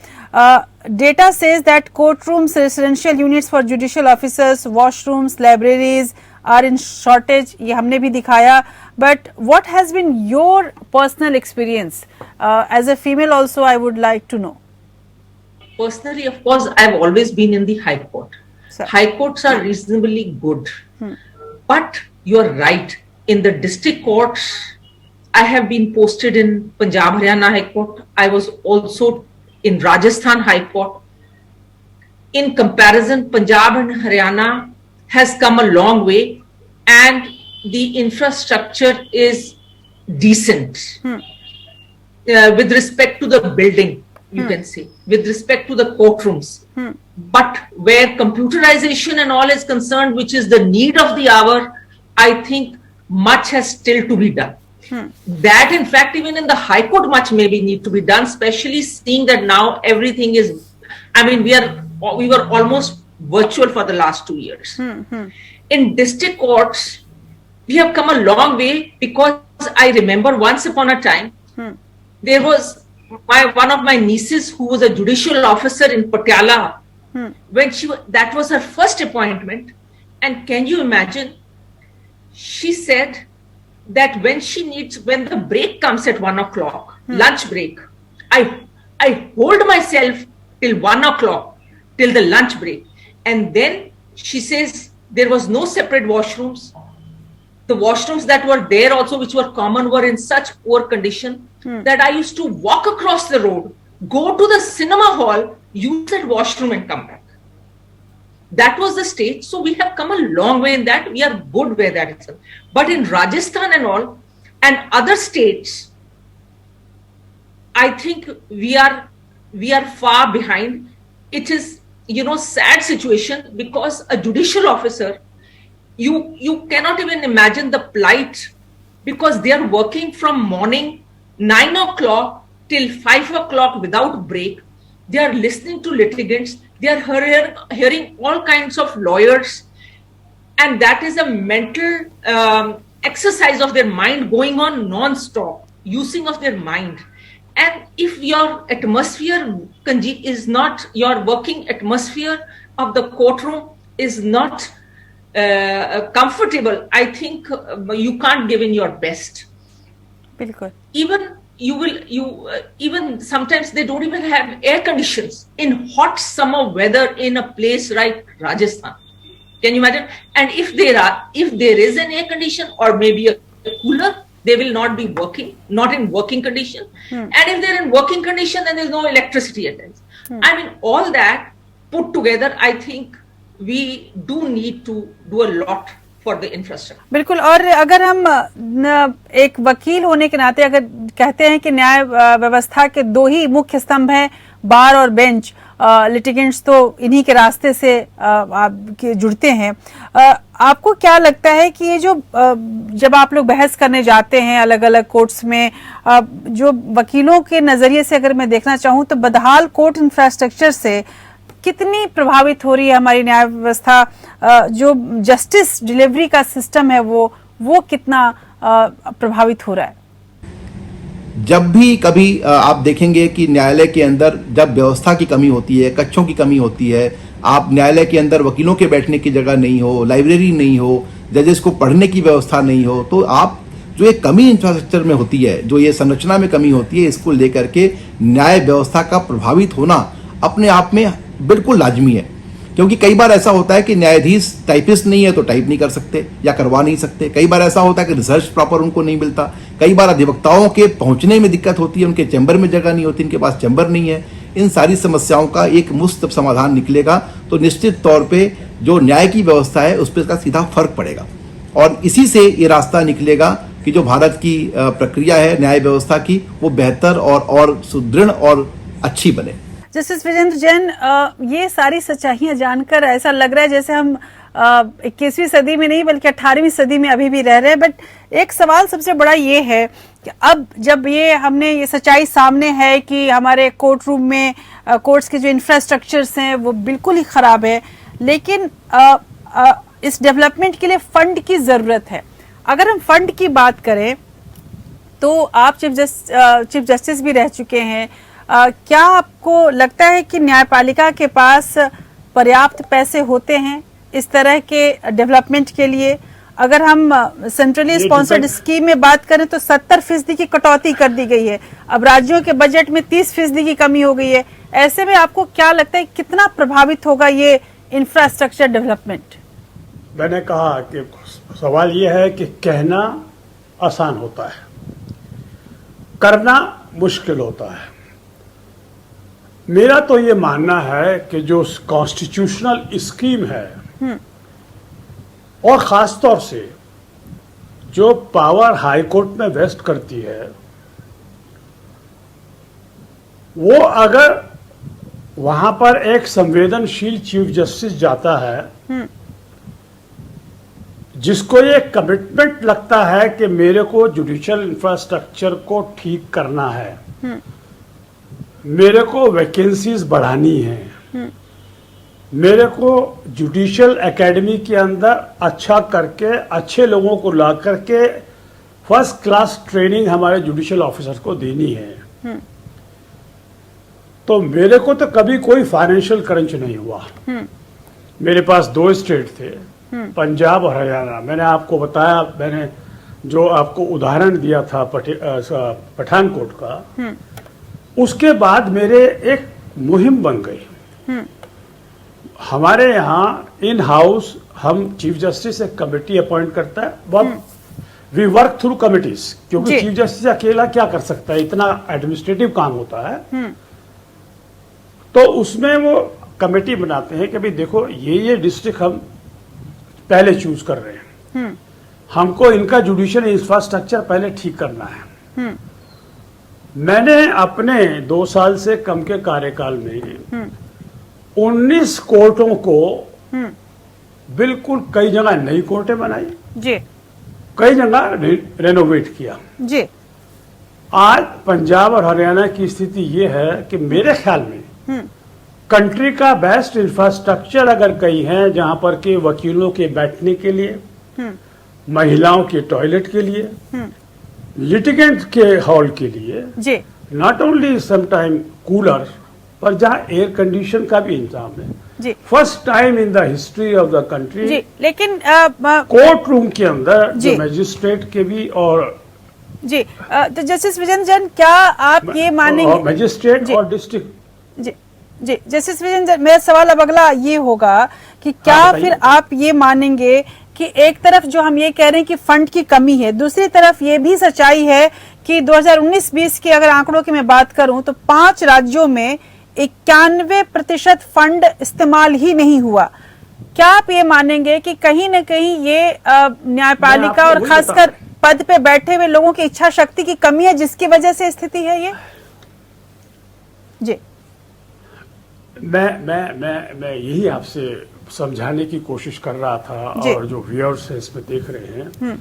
data says that court rooms, residential units for judicial officers, washrooms, libraries are in shortage. ये हमने भी दिखाया. But what has been your personal experience as a female also? I would like to know. Personally, of course, I've always been in the High Court. Sir. High Courts are reasonably good. But you're right. In the district courts, I have been posted in Punjab, Haryana High Court. I was also in Rajasthan High Court. In comparison, Punjab and Haryana has come a long way, and the infrastructure is decent with respect to the building. You can say, with respect to the courtrooms. But where computerization and all is concerned, which is the need of the hour, I think much has still to be done. That, in fact, even in the High Court, much maybe need to be done, especially seeing that now everything is, I mean, we were almost virtual for the last 2 years. In district courts, we have come a long way, because I remember once upon a time, there was one of my nieces who was a judicial officer in Patiala, when that was her first appointment, and can you imagine, she said that when the break comes at 1 o'clock, lunch break, I hold myself till 1 o'clock, till the lunch break, and then she says there was no separate washrooms. The washrooms that were there also, which were common, were in such poor condition that I used to walk across the road, go to the cinema hall, use that washroom and come back. That was the state. So we have come a long way in that. We are good where that is. But in Rajasthan and all, and other states, I think we are far behind. It is, sad situation, because a judicial officer, you cannot even imagine the plight, because they are working from morning 9 o'clock till 5 o'clock without break. They are listening to litigants. They are hearing all kinds of lawyers, and that is a mental exercise of their mind going on non-stop, using of their mind. And if your atmosphere is not, your working atmosphere of the courtroom is not comfortable, I think you can't give in your best. Even even sometimes they don't even have air conditions in hot summer weather in a place like Rajasthan. Can you imagine? And if there is an air condition or maybe a cooler, they will not be working, not in working condition. And if they're in working condition, then there's no electricity at times. I mean, all that put together, I think we do need to do a lot for the infrastructure. बिल्कुल. और अगर हम एक वकील होने के नाते अगर कहते हैं कि न्याय व्यवस्था के 2 ही मुख्य स्तंभ हैं, बार और बेंच, लिटिगेंट्स तो इन्हीं के रास्ते से जुड़ते हैं. आपको क्या लगता है कि ये जब आप लोग बहस करने जाते हैं अलग अलग कोर्ट्स में, जो वकीलों के नजरिए से अगर मैं देखना चाहूँ तो बदहाल कोर्ट इंफ्रास्ट्रक्चर से कितनी प्रभावित हो रही है हमारी न्याय व्यवस्था? जो जस्टिस डिलीवरी का सिस्टम है वो कितना प्रभावित हो रहा है? जब भी कभी आप देखेंगे कि न्यायालय के अंदर जब व्यवस्था की कमी होती है, कक्षों की कमी होती है, आप न्यायालय के अंदर वकीलों के बैठने की जगह नहीं हो, लाइब्रेरी नहीं हो, जजेस को पढ़ने की व्यवस्था नहीं हो, तो आप जो एक कमी इंफ्रास्ट्रक्चर में होती है, जो ये संरचना में कमी होती है, इसको लेकर के न्याय व्यवस्था का प्रभावित होना अपने आप में बिल्कुल लाजमी है। क्योंकि कई बार ऐसा होता है कि न्यायाधीश टाइपिस्ट नहीं है तो टाइप नहीं कर सकते या करवा नहीं सकते। कई बार ऐसा होता है कि रिसर्च प्रॉपर उनको नहीं मिलता। कई बार अधिवक्ताओं के पहुंचने में दिक्कत होती है, उनके चैम्बर में जगह नहीं होती, इनके पास चैम्बर नहीं है। इन सारी समस्याओं का एक मुफ्त समाधान निकलेगा तो निश्चित तौर पे जो न्याय की व्यवस्था है उस पर इसका सीधा फर्क पड़ेगा, और इसी से ये रास्ता निकलेगा कि जो भारत की प्रक्रिया है न्याय व्यवस्था की, वो बेहतर और सुदृढ़ और अच्छी बने। जस्टिस विजेंद्र जैन, ये सारी सच्चाइयां जानकर ऐसा लग रहा है जैसे हम 21वीं सदी में नहीं बल्कि 18वीं सदी में अभी भी रह रहे हैं। बट एक सवाल सबसे बड़ा ये है कि अब जब हमने ये सच्चाई सामने है कि हमारे कोर्ट रूम में कोर्ट्स के जो इंफ्रास्ट्रक्चर्स हैं वो बिल्कुल ही खराब है, लेकिन इस डेवलपमेंट के लिए फंड की जरूरत है। अगर हम फंड की बात करें तो आप चीफ जस्टिस भी रह चुके हैं, क्या आपको लगता है कि न्यायपालिका के पास पर्याप्त पैसे होते हैं इस तरह के डेवलपमेंट के लिए? अगर हम सेंट्रली स्पॉन्सर्ड स्कीम में बात करें तो 70% की कटौती कर दी गई है, अब राज्यों के बजट में 30% की कमी हो गई है। ऐसे में आपको क्या लगता है कितना प्रभावित होगा ये इंफ्रास्ट्रक्चर डेवलपमेंट? मैंने कहा कि सवाल यह है कि कहना आसान होता है, करना मुश्किल होता है। मेरा तो ये मानना है कि जो कॉन्स्टिट्यूशनल स्कीम है और खास तौर से जो पावर हाई कोर्ट में वेस्ट करती है, वो अगर वहां पर एक संवेदनशील चीफ जस्टिस जाता है जिसको ये कमिटमेंट लगता है कि मेरे को जुडिशियल इंफ्रास्ट्रक्चर को ठीक करना है, मेरे को वैकेंसीज बढ़ानी है, मेरे को जुडिशियल एकेडमी के अंदर अच्छा करके अच्छे लोगों को ला करके फर्स्ट क्लास ट्रेनिंग हमारे जुडिशियल ऑफिसर्स को देनी है, तो मेरे को तो कभी कोई फाइनेंशियल क्रंच नहीं हुआ। मेरे पास 2 स्टेट थे, पंजाब और हरियाणा। मैंने आपको बताया, मैंने जो आपको उदाहरण दिया था पठानकोट का, उसके बाद मेरे एक मुहिम बन गई। हमारे यहाँ इन हाउस हम चीफ जस्टिस एक कमेटी अपॉइंट करता है, वी वर्क थ्रू कमिटीज, क्योंकि चीफ जस्टिस अकेला क्या कर सकता है, इतना एडमिनिस्ट्रेटिव काम होता है। तो उसमें वो कमेटी बनाते हैं कि भाई देखो ये डिस्ट्रिक्ट हम पहले चूज कर रहे हैं, हमको इनका जुडिशियल इंफ्रास्ट्रक्चर पहले ठीक करना है। मैंने अपने 2 साल से कम के कार्यकाल में 19 कोर्टों को बिल्कुल कई जगह नई कोर्टें बनाई जी, कई जगह रेनोवेट किया जी। आज पंजाब और हरियाणा की स्थिति ये है कि मेरे ख्याल में कंट्री का बेस्ट इंफ्रास्ट्रक्चर अगर कहीं है जहां पर के वकीलों के बैठने के लिए, महिलाओं के टॉयलेट के लिए, लिटिगेंट के हॉल के लिए जी, नॉट ओनली समटाइम कूलर पर जहां एयर कंडीशन का भी इंतजाम है जी, first time in the history of the country जी। लेकिन कोर्ट रूम के अंदर जो मजिस्ट्रेट के भी और जी, तो जस्टिस विजेंद्र जैन, क्या आप ये मानेंगे मजिस्ट्रेट और डिस्ट्रिक्ट जी जी जस्टिस विजेंद्र, मेरा सवाल अब अगला ये होगा कि क्या फिर आप ये मानेंगे कि एक तरफ जो हम ये कह रहे हैं कि फंड की कमी है, दूसरी तरफ ये भी सच्चाई है कि 2019-20 के अगर आंकड़ों की मैं बात करूं तो 5 राज्यों में 91% फंड इस्तेमाल ही नहीं हुआ। क्या आप ये मानेंगे कि कहीं न कहीं ये न्यायपालिका और खासकर पद पे बैठे हुए लोगों की इच्छा शक्ति की कमी है जिसकी वजह से स्थिति है ये? जी, मैं यही आपसे समझाने की कोशिश कर रहा था और जो व्यूअर्स हैं इसमें देख रहे हैं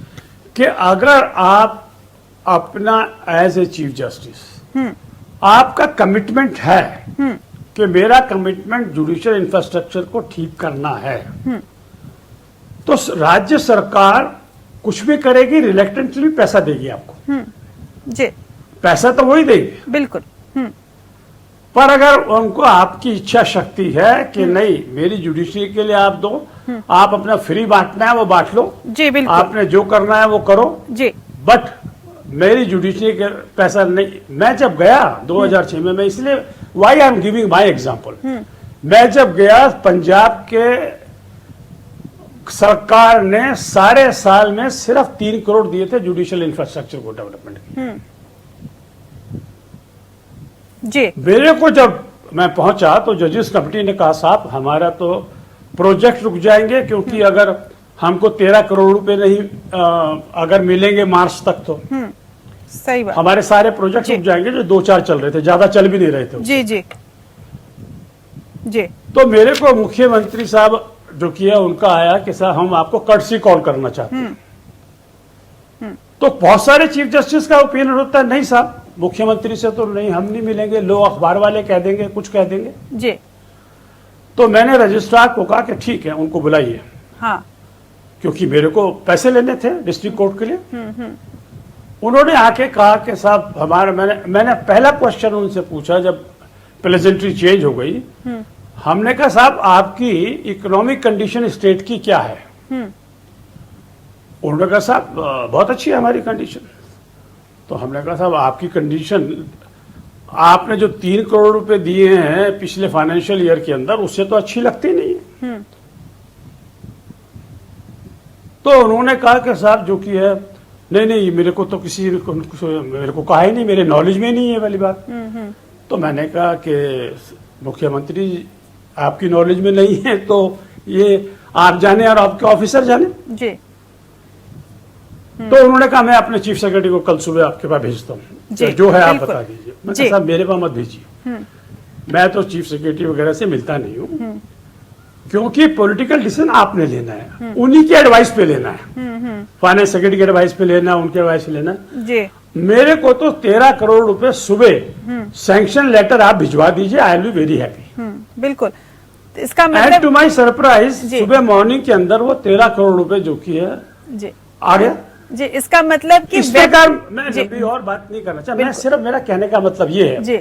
कि अगर आप अपना एज ए चीफ जस्टिस आपका कमिटमेंट है कि मेरा कमिटमेंट जुडिशियल इंफ्रास्ट्रक्चर को ठीक करना है, तो राज्य सरकार कुछ भी करेगी, रिलेक्टेंटली पैसा देगी आपको। जी पैसा तो वही देगी, बिल्कुल। पर अगर उनको आपकी इच्छा शक्ति है कि नहीं मेरी जुडिशरी के लिए आप दो, आप अपना फ्री बांटना है वो बांट लो, जी बिल्कुल। आपने जो करना है वो करो, जी बट मेरी जुडिशरी के पैसा नहीं। मैं जब गया 2006 में, मैं इसलिए why I am giving my example, मैं जब गया पंजाब के सरकार ने सारे साल में सिर्फ 3 करोड़ दिए थे जुडिशियल इंफ्रास्ट्रक्चर को डेवलपमेंट के। जी मेरे को जब मैं पहुंचा तो जजेस कमेटी ने कहा साहब हमारा तो प्रोजेक्ट रुक जाएंगे, क्योंकि अगर हमको 13 करोड़ रुपए नहीं अगर मिलेंगे मार्च तक तो सही बात। हमारे सारे प्रोजेक्ट रुक जाएंगे जो 2-4 चल रहे थे, ज्यादा चल भी नहीं रहे थे। जी जी जी तो मेरे को मुख्यमंत्री साहब जो किया उनका आया कि साहब हम आपको कर्टसी कॉल करना चाहते हैं। तो बहुत सारे चीफ जस्टिस का ओपिनियन होता है नहीं साहब मुख्यमंत्री से तो नहीं, हम नहीं मिलेंगे, लो अखबार वाले कह देंगे, कुछ कह देंगे। जी तो मैंने रजिस्ट्रार को कहा कि ठीक है उनको बुलाइए, हाँ क्योंकि मेरे को पैसे लेने थे डिस्ट्रिक्ट कोर्ट के लिए। उन्होंने आके कहा कि साहब हमारा मैंने पहला क्वेश्चन उनसे पूछा जब प्लेजेंट्री चेंज हो गई, हमने कहा साहब आपकी इकोनॉमिक कंडीशन स्टेट की क्या है? उन्होंने कहा साहब बहुत अच्छी है हमारी कंडीशन। तो हमने कहा साहब आपकी कंडीशन, आपने जो 3 करोड़ रुपए दिए हैं पिछले फाइनेंशियल ईयर के अंदर, उससे तो अच्छी लगती नहीं है। तो उन्होंने कहा कि साहब जो कि है नहीं मेरे को तो किसी मेरे को कहा ही नहीं, मेरे नॉलेज में नहीं है वाली बात। तो मैंने कहा कि मुख्यमंत्री आपकी नॉलेज में नहीं है तो ये आप जाने और आपके ऑफिसर जाने। जी तो उन्होंने कहा मैं अपने चीफ सेक्रेटरी को कल सुबह आपके पास भेजता हूँ, जो है आप बता दीजिए। मैं कहा साहब मेरे पास मत भेजिए, मैं तो चीफ सेक्रेटरी वगैरह से मिलता नहीं हूँ, क्योंकि पॉलिटिकल डिसीजन आपने लेना है, उन्हीं के एडवाइस पे लेना है, फाइनेंस सेक्रेटरी के एडवाइस पे लेना है, उनके एडवाइस पे लेना है। जी मेरे को तो 13 करोड़ रुपए सुबह सैंक्शन लेटर आप भिजवा दीजिए, I will be very happy. बिल्कुल। तो इसका एंड मतलब टू माई सरप्राइज जी। सुबह मॉर्निंग के अंदर वो 13 करोड़ रुपए जो की है जी आ गया। जी इसका मतलब कि इस प्रकार मैं भी और बात नहीं करना चाहता, मैं सिर्फ मेरा कहने का मतलब ये है, जी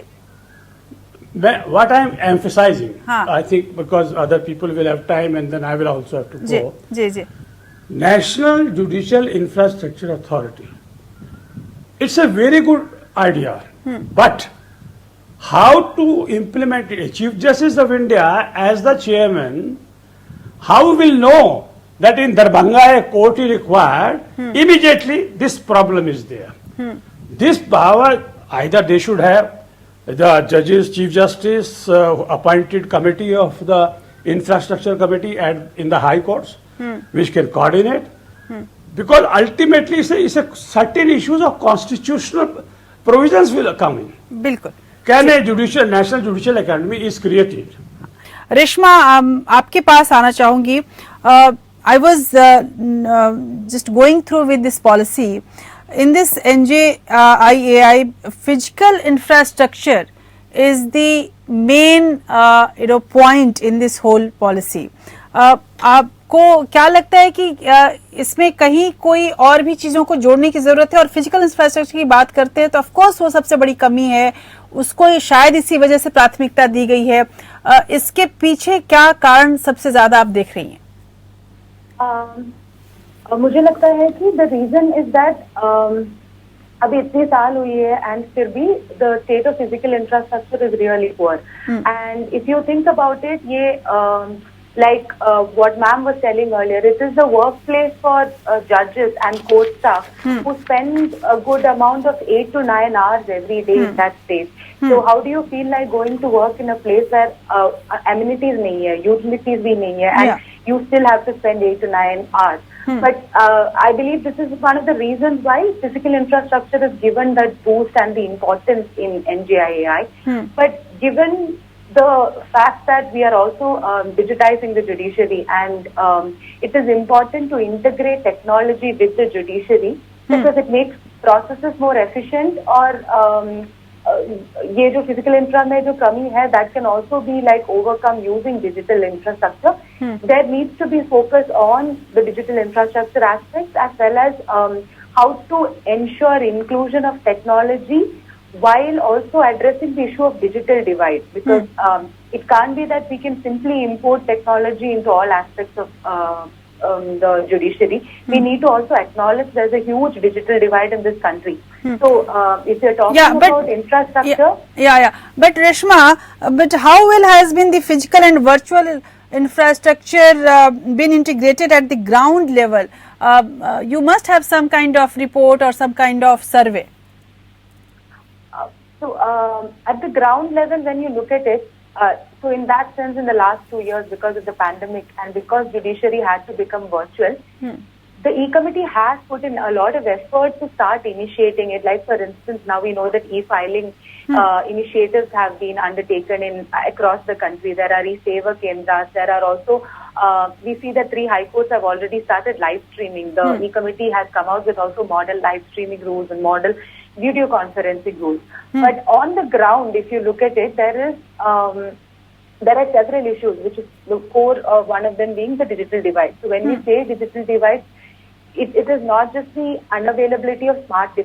what I am emphasizing, हाँ. I think because other people will have time and then I will also have to ji go. Ji ji National Judicial Infrastructure Authority. It's a very good idea, but how to implement it? Chief Justice of India as the chairman, how will know that in Darbhanga a court is required, immediately this problem is there. This power, either they should have the judges, chief justice, appointed committee of the infrastructure committee in the high courts, which can coordinate. Because ultimately it's a certain issues of constitutional provisions will come in. बिल्कुल। Can a National Judicial Academy is created? Reshma आपके पास आना चाहूंगी। I was just going through with this policy. In this NJIAI, physical infrastructure is the main point in this whole policy. आपको क्या लगता है कि इसमें कहीं कोई और भी चीजों को जोड़ने की जरूरत है? और फिजिकल इंफ्रास्ट्रक्चर की बात करते हैं तो ऑफ कोर्स वो सबसे बड़ी कमी है, उसको शायद इसी वजह से प्राथमिकता दी गई है। इसके पीछे क्या कारण सबसे ज्यादा आप देख रही हैं? मुझे लगता है कि द रीजन इज दैट अभी इतने साल हुई है एंड फिर भी the state of physical infrastructure is really poor. And if you think about it, ये like what ma'am was telling earlier, it is the workplace for judges and court staff who spend a good amount of 8 to 9 hours every day in that space. So how do you feel like going to work in a place where amenities nahi hai, utilities bhi nahi hai, and you still have to spend 8 to 9 hours? But I believe this is one of the reasons why physical infrastructure is given that boost and the importance in NJIAI. But given the fact that we are also digitizing the judiciary, and it is important to integrate technology with the judiciary because it makes processes more efficient, or ये जो physical infra में जो कमी है, that can also be like overcome using digital infrastructure. There needs to be focus on the digital infrastructure aspects as well as how to ensure inclusion of technology while also addressing the issue of digital divide, because it can't be that we can simply import technology into all aspects of the judiciary. We need to also acknowledge there's a huge digital divide in this country. So if you're talking about infrastructure, But Reshma, but how well has been the physical and virtual infrastructure been integrated at the ground level? You must have some kind of report or some kind of survey. So at the ground level, when you look at it, so in that sense, in the last 2 years, because of the pandemic and because judiciary had to become virtual, the e-committee has put in a lot of effort to start initiating it. Like for instance, now we know that e-filing initiatives have been undertaken across the country. There are e-seva kendras. There are also, we see that 3 high courts have already started live streaming. The e-committee has come out with also model live streaming rules and model video conferencing rules. But on the ground, if you look at it, there are several issues, which is the core of one of them being the digital divide. So when we say digital divide, it is not just the unavailability of smart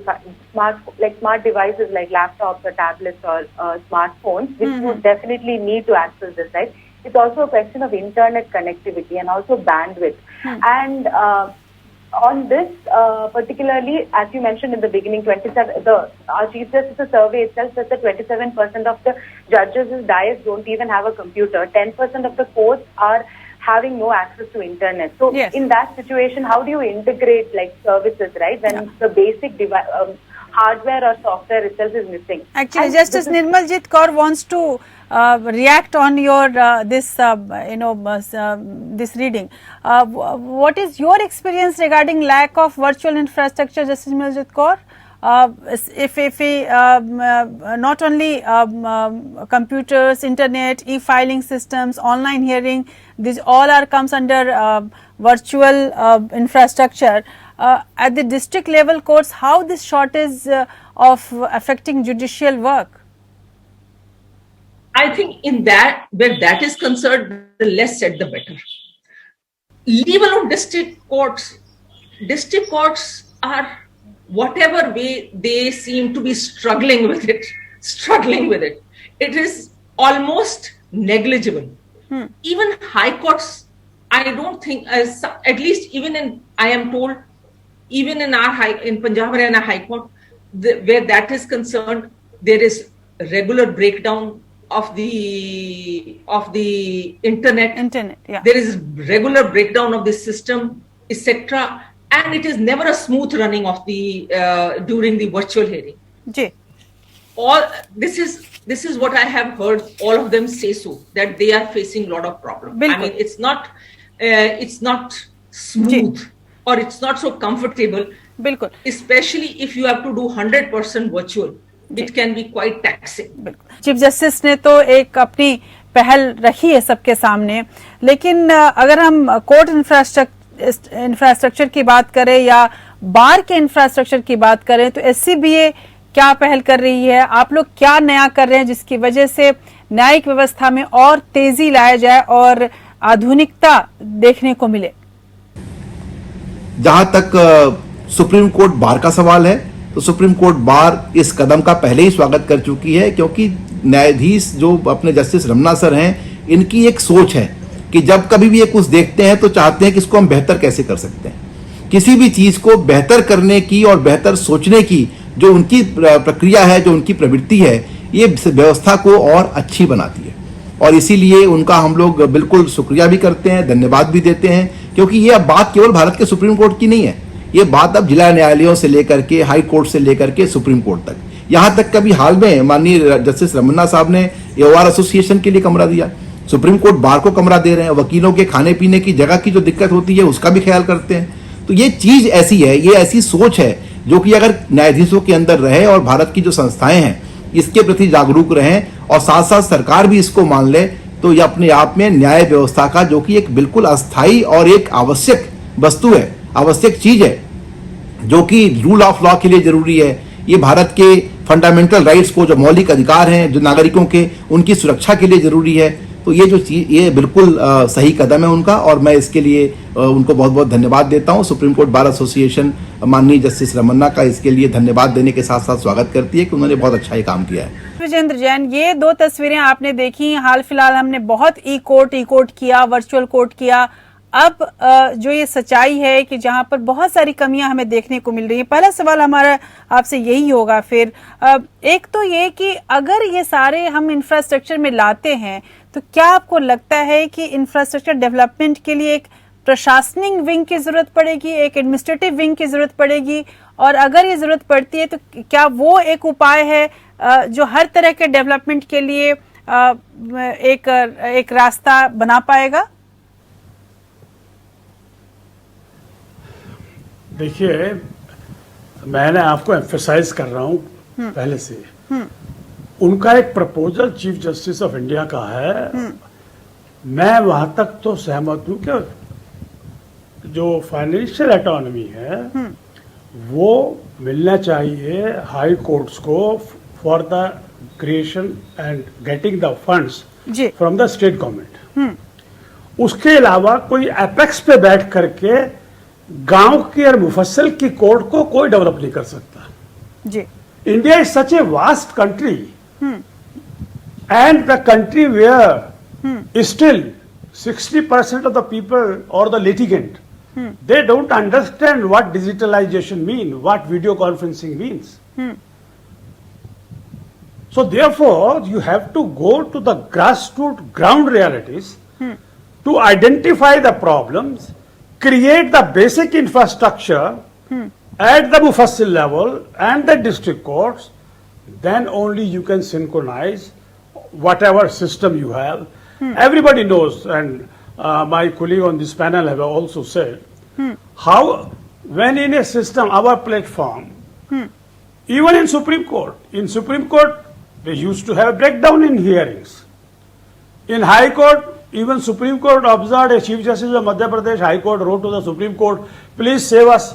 devices like laptops or tablets or smartphones, which would definitely need to access this, right? It's also a question of internet connectivity and also bandwidth. And on this, particularly, as you mentioned in the beginning, our Chief Justice's survey itself says that 27% of the judges' dais don't even have a computer. 10% of the courts are having no access to internet. So in that situation, how do you integrate like services, right? When the basic hardware or software itself is missing. Actually, Justice Nirmaljit Kaur wants to react on your this reading. What is your experience regarding lack of virtual infrastructure, Justice Nirmaljit Kaur? If not only computers, internet, e-filing systems, online hearing, these all comes under virtual infrastructure. At the district level courts, how this shortage of affecting judicial work? I think in that, where that is concerned, the less said the better. Level of district courts are whatever way they seem to be struggling with it. It is almost negligible. Even high courts, I don't think, at least even in, I am told, even in in Punjab Haryana High Court, where that is concerned, there is regular breakdown of the internet. There is regular breakdown of the system, etc. And it is never a smooth running of the during the virtual hearing. All this is what I have heard all of them say, so that they are facing a lot of problems. I mean, it's not smooth or it's not so comfortable. Especially if you have to do 100% virtual, it can be quite taxing. Chief justice ने तो एक अपनी पहल रखी है सबके सामने, लेकिन अगर हम कोर्ट इंफ्रास्ट्रक्चर की बात करें या बार के इंफ्रास्ट्रक्चर की बात करें, तो SCBA क्या पहल कर रही है? आप लोग क्या नया कर रहे हैं जिसकी वजह से न्यायिक व्यवस्था में और तेजी लाया जाए और आधुनिकता देखने को मिले? जहां तक सुप्रीम कोर्ट बार का सवाल है, तो सुप्रीम कोर्ट बार इस कदम का पहले ही स्वागत कर चुकी है, क्योंकि न्यायाधीश जो अपने जस्टिस रमन्ना सर हैं, इनकी एक सोच है कि जब कभी भी ये कुछ देखते हैं तो चाहते हैं कि इसको हम बेहतर कैसे कर सकते हैं। किसी भी चीज को बेहतर करने की और बेहतर सोचने की जो उनकी प्रक्रिया है, जो उनकी प्रवृत्ति है, ये व्यवस्था को और अच्छी बनाती है। और इसीलिए उनका हम लोग बिल्कुल शुक्रिया भी करते हैं, धन्यवाद भी देते हैं, क्योंकि ये अब बात केवल भारत के सुप्रीम कोर्ट की नहीं है, ये बात अब जिला न्यायालयों से लेकर के हाई कोर्ट से लेकर के सुप्रीम कोर्ट तक, यहां तक कभी हाल में माननीय जस्टिस रमन्ना साहब ने AOR एसोसिएशन के लिए कमरा दिया, सुप्रीम कोर्ट बार को कमरा दे रहे हैं, वकीलों के खाने पीने की जगह की जो दिक्कत होती है उसका भी ख्याल करते हैं। तो ये चीज ऐसी है, ये ऐसी सोच है जो कि अगर न्यायाधीशों के अंदर रहे और भारत की जो संस्थाएं हैं इसके प्रति जागरूक रहें और साथ साथ सरकार भी इसको मान ले, तो ये अपने आप में न्याय व्यवस्था का, जो कि एक बिल्कुल अस्थायी और एक आवश्यक वस्तु है, आवश्यक चीज है, जो कि रूल ऑफ लॉ के लिए जरूरी है, ये भारत के फंडामेंटल राइट्स को, जो मौलिक अधिकार हैं जो नागरिकों के, उनकी सुरक्षा के लिए जरूरी है। तो ये जो चीज, ये बिल्कुल सही कदम है उनका, और मैं इसके लिए उनको बहुत बहुत धन्यवाद देता हूं। सुप्रीम कोर्ट बार एसोसिएशन माननीय जस्टिस रमन्ना का इसके लिए धन्यवाद देने के साथ साथ स्वागत करती है कि उन्होंने बहुत अच्छा ये काम किया है। विजेंद्र जैन, ये दो तस्वीरें आपने देखी, हाल फिलहाल हमने बहुत ई कोर्ट किया, वर्चुअल कोर्ट किया। अब जो ये सच्चाई है कि जहां पर बहुत सारी कमियां हमें देखने को मिल रही है, पहला सवाल हमारा आपसे यही होगा फिर, एक तो ये कि अगर ये सारे हम इंफ्रास्ट्रक्चर में लाते हैं तो क्या आपको लगता है कि इंफ्रास्ट्रक्चर डेवलपमेंट के लिए एक प्रशासनिक विंग की जरूरत पड़ेगी, एक एडमिनिस्ट्रेटिव विंग की जरूरत पड़ेगी, और अगर ये जरूरत पड़ती है तो क्या वो एक उपाय है जो हर तरह के डेवलपमेंट के लिए एक रास्ता बना पाएगा? देखिए, मैंने आपको एम्फेसाइज कर रहा हूं पहले से, उनका एक proposal chief justice of India का है। मैं वहां तक तो सहमत हूं कि जो फाइनेंशियल ऑटोनॉमी है वो मिलना चाहिए हाई कोर्ट्स को for the creation and getting the funds from the state government. उसके अलावा कोई एपेक्स पे बैठ करके गांव की और मुफस्सल की कोर्ट को कोई डेवलप नहीं कर सकता। जी, India is such a vast country and the country where still 60% of the people or the litigant, they don't understand what digitalization means, what video conferencing means. So therefore, you have to go to the grassroots ground realities to identify the problems, create the basic infrastructure at the Mufassil level and the district courts, then only you can synchronize whatever system you have. Everybody knows, and my colleague on this panel have also said, how when in a system, our platform, even in Supreme Court, they used to have breakdown in hearings. In High Court, even Supreme Court observed, a Chief Justice of Madhya Pradesh High Court wrote to the Supreme Court, please save us,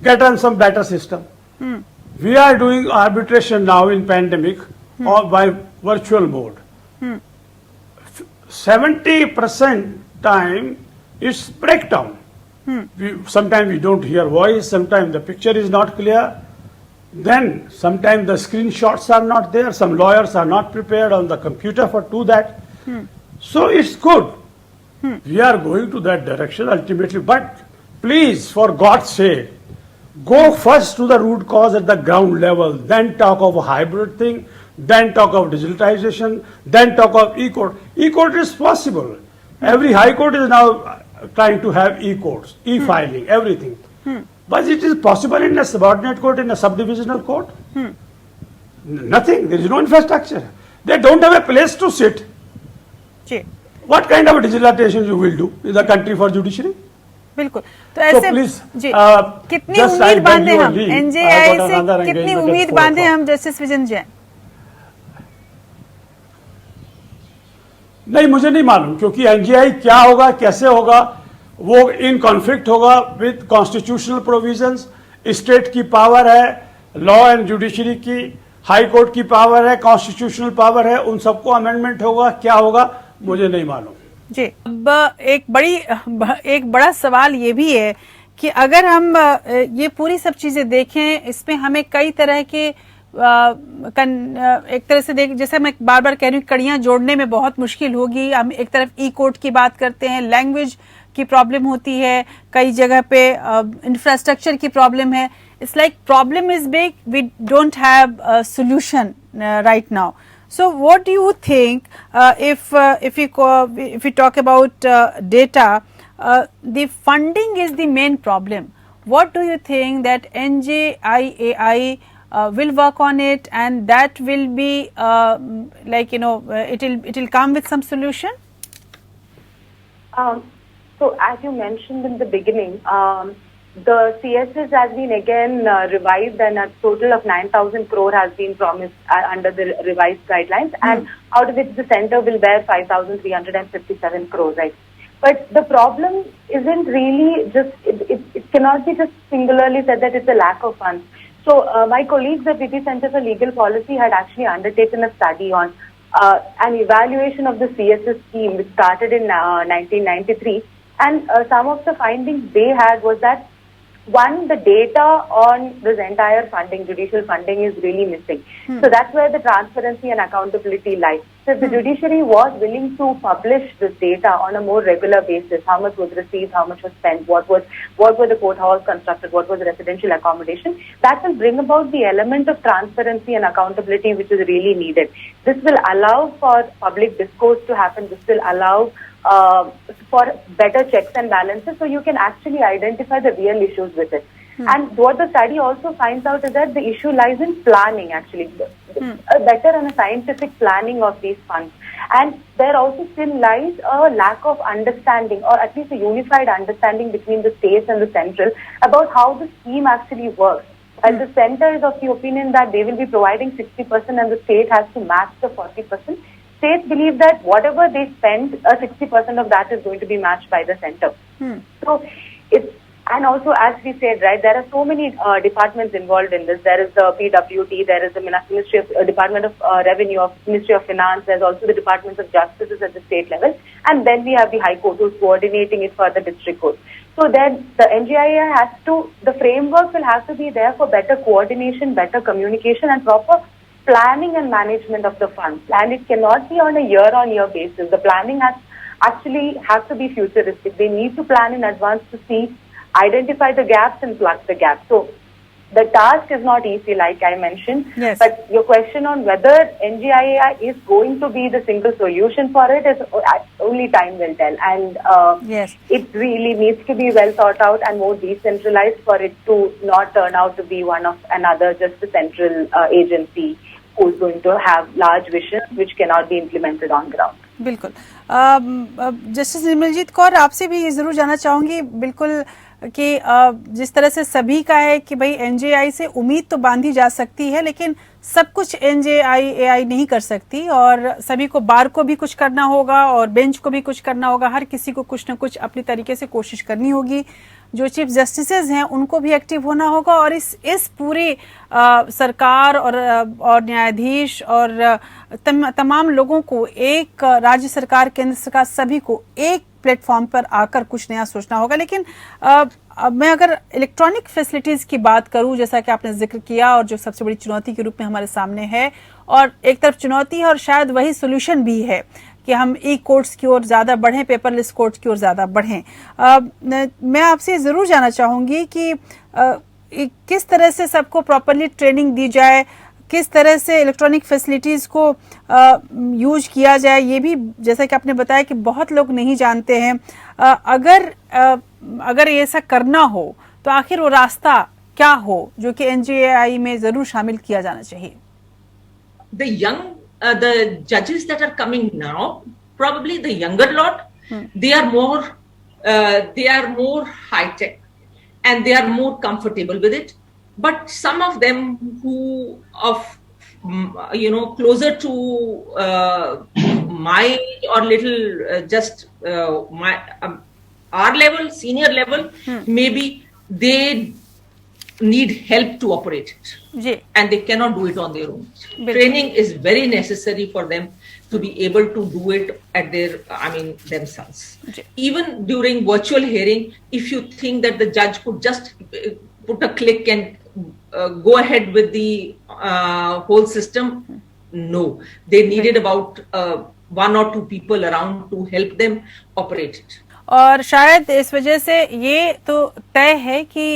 get on some better system. We are doing arbitration now in pandemic or by virtual mode. 70% time it's breakdown. Sometimes we don't hear voice, sometimes the picture is not clear, then sometimes the screenshots are not there, some lawyers are not prepared on the computer for do that. So it's good. We are going to that direction ultimately, but please, for God's sake, go first to the root cause at the ground level, then talk of a hybrid thing, then talk of digitalization, then talk of e-court. E-court is possible. Every high court is now trying to have e-courts, e-filing, everything. But it is possible in a subordinate court, in a subdivisional court? Nothing. There is no infrastructure. They don't have a place to sit. What kind of digitalization you will do in the country for judiciary? बिल्कुल। तो ऐसे जी, कितनी उम्मीद बांधे हम एनजेआई से, कितनी उम्मीद बांधे हम जस्टिस विजेंद्र जैन? नहीं, मुझे नहीं मालूम, क्योंकि एनजीआई क्या होगा, कैसे होगा, वो इन कॉन्फ्लिक्ट होगा विद कॉन्स्टिट्यूशनल प्रोविजंस। स्टेट की पावर है, लॉ एंड जुडिशरी की, हाई कोर्ट की पावर है, कॉन्स्टिट्यूशनल पावर है, उन सबको अमेंडमेंट होगा, क्या होगा मुझे नहीं मालूम जी। अब एक बड़ा सवाल ये भी है कि अगर हम ये पूरी सब चीजें देखें, इसमें हमें कई तरह के एक तरह से जैसे मैं बार बार कह रही हूँ, कड़ियां जोड़ने में बहुत मुश्किल होगी। हम एक तरफ ई कोर्ट की बात करते हैं, लैंग्वेज की प्रॉब्लम होती है, कई जगह पे इंफ्रास्ट्रक्चर की प्रॉब्लम है। It's like problem is big, we don't have solution right now. So what do you think if we talk about data, the funding is the main problem. What do you think that NJIAI will work on it, and that will be it will come with some solution? So as you mentioned in the beginning, the CSS has been again revised, and a total of 9,000 crore has been promised under the revised guidelines, and out of which the center will bear 5,357 crores, right? But the problem isn't really just, it cannot be just singularly said that it's a lack of funds. So my colleagues at VP Center for Legal Policy had actually undertaken a study on an evaluation of the CSS scheme, which started in 1993. And some of the findings they had was that, one, the data on this entire funding, judicial funding, is really missing. So that's where the transparency and accountability lies. So if the judiciary was willing to publish this data on a more regular basis, how much was received, how much was spent, what were the court halls constructed, what was the residential accommodation, that will bring about the element of transparency and accountability which is really needed. This will allow for public discourse to happen. This will allow for better checks and balances, so you can actually identify the real issues with it. And what the study also finds out is that the issue lies in planning, actually, a better and a scientific planning of these funds. And there also still lies a lack of understanding, or at least a unified understanding between the states and the central about how the scheme actually works. And the center is of the opinion that they will be providing 60% and the state has to match the 40%. States believe that whatever they spend, 60% of that is going to be matched by the center. So it's, and also, as we said, right, there are so many departments involved in this. There is the PWT, there is the Ministry of Department of Revenue, of Ministry of Finance. There's also the Departments of Justice at the state level, and then we have the High Court who's coordinating it for the district court. So then the NGIA has to, the framework will have to be there for better coordination, better communication, and proper planning and management of the funds. And it cannot be on a year-on-year basis. The planning has to be futuristic. They need to plan in advance to see, identify the gaps and plug the gaps. So the task is not easy, like I mentioned. Yes. But your question on whether NGIA is going to be the single solution for it is only time will tell. And Yes. it really needs to be well thought out and more decentralized for it to not turn out to be one of another, just a central agency who's going to have large visions which cannot be implemented on ground. बिल्कुल। Justice Nirmaljit Kaur, आपसे भी ये जरूर जानना चाहूंगी, बिल्कुल, कि जिस तरह से सभी का है कि भाई एनजेआई से उम्मीद तो बांधी जा सकती है, लेकिन सब कुछ एनजेआई नहीं कर सकती, और सभी को बार को भी कुछ करना होगा और बेंच को भी कुछ करना होगा। हर किसी को कुछ ना कुछ अपनी तरीके से कोशिश करनी होगी। जो चीफ जस्टिसेज हैं उनको भी एक्टिव होना होगा, और इस पूरे सरकार और न्यायाधीश और तमाम लोगों को, एक राज्य सरकार, केंद्र सरकार, सभी को एक प्लेटफॉर्म पर आकर कुछ नया सोचना होगा। लेकिन अब मैं अगर इलेक्ट्रॉनिक फैसिलिटीज की बात करूं, जैसा कि आपने जिक्र किया, और जो सबसे बड़ी चुनौती के रूप में हमारे सामने है, और एक तरफ चुनौती है और शायद वही सोल्यूशन भी है कि हम ई कोर्ट्स की ओर ज्यादा बढ़ें, पेपरलेस कोर्ट्स की ओर ज्यादा बढ़ें। मैं आपसे जरूर जानना चाहूंगी कि किस तरह से सबको प्रॉपरली ट्रेनिंग दी जाए, किस तरह से इलेक्ट्रॉनिक फैसिलिटीज को यूज किया जाए। ये भी जैसा कि आपने बताया कि बहुत लोग नहीं जानते हैं। अगर ऐसा करना हो तो आखिर वो रास्ता क्या हो जो कि एनजीआई में जरूर शामिल किया जाना चाहिए? The judges that are coming now, probably the younger lot, they are more high tech and they are more comfortable with it. But some of them who closer to my age or little our level, senior level, maybe they need help to operate it, and they cannot do it on their own. Training is very necessary for them to be able to do it at themselves. Even during virtual hearing, if you think that the judge could just put a click and go ahead with the whole system, no, they needed about 1 or 2 people around to help them operate it. और शायद इस वजह से ये तो तय है कि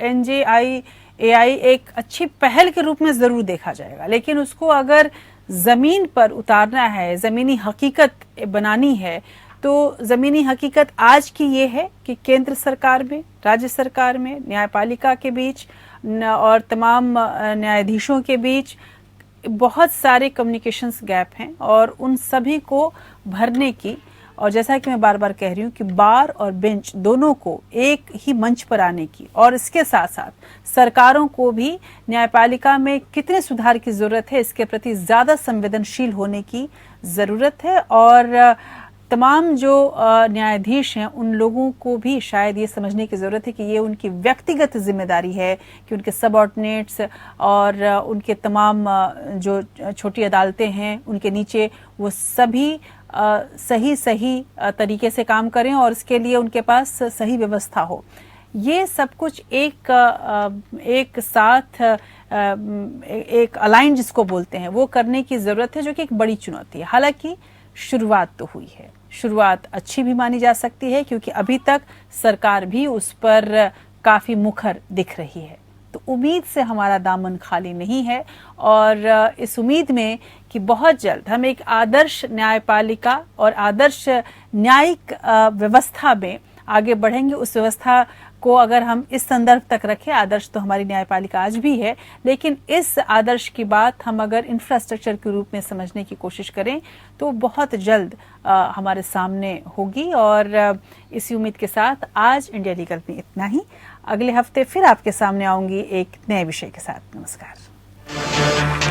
एनजीआई एक अच्छी पहल के रूप में जरूर देखा जाएगा, लेकिन उसको अगर जमीन पर उतारना है, जमीनी हकीकत बनानी है, तो जमीनी हकीकत आज की ये है कि केंद्र सरकार में, राज्य सरकार में, न्यायपालिका के बीच और तमाम न्यायाधीशों के बीच बहुत सारे कम्युनिकेशंस गैप हैं, और उन सभी को भरने की, और जैसा कि मैं बार बार कह रही हूँ कि बार और बेंच दोनों को एक ही मंच पर आने की, और इसके साथ साथ सरकारों को भी न्यायपालिका में कितने सुधार की जरूरत है इसके प्रति ज्यादा संवेदनशील होने की जरूरत है। और तमाम जो न्यायाधीश हैं उन लोगों को भी शायद ये समझने की ज़रूरत है कि ये उनकी व्यक्तिगत जिम्मेदारी है कि उनके सबऑर्डिनेट्स और उनके तमाम जो छोटी अदालतें हैं उनके नीचे वो सभी सही तरीके से काम करें और इसके लिए उनके पास सही व्यवस्था हो। ये सब कुछ एक साथ एक अलाइन जिसको बोलते हैं वो करने की ज़रूरत है, जो कि एक बड़ी चुनौती है। हालांकि शुरुआत तो हुई है, शुरुआत अच्छी भी मानी जा सकती है क्योंकि अभी तक सरकार भी उस पर काफ़ी मुखर दिख रही है। तो उम्मीद से हमारा दामन खाली नहीं है और इस उम्मीद में कि बहुत जल्द हम एक आदर्श न्यायपालिका और आदर्श न्यायिक व्यवस्था में आगे बढ़ेंगे। उस व्यवस्था को अगर हम इस संदर्भ तक रखें, आदर्श तो हमारी न्यायपालिका आज भी है, लेकिन इस आदर्श की बात हम अगर इंफ्रास्ट्रक्चर के रूप में समझने की कोशिश करें तो बहुत जल्द हमारे सामने होगी। और इसी उम्मीद के साथ आज इंडिया लीगल में इतना ही। अगले हफ्ते फिर आपके सामने आऊंगी एक नए विषय के साथ। नमस्कार।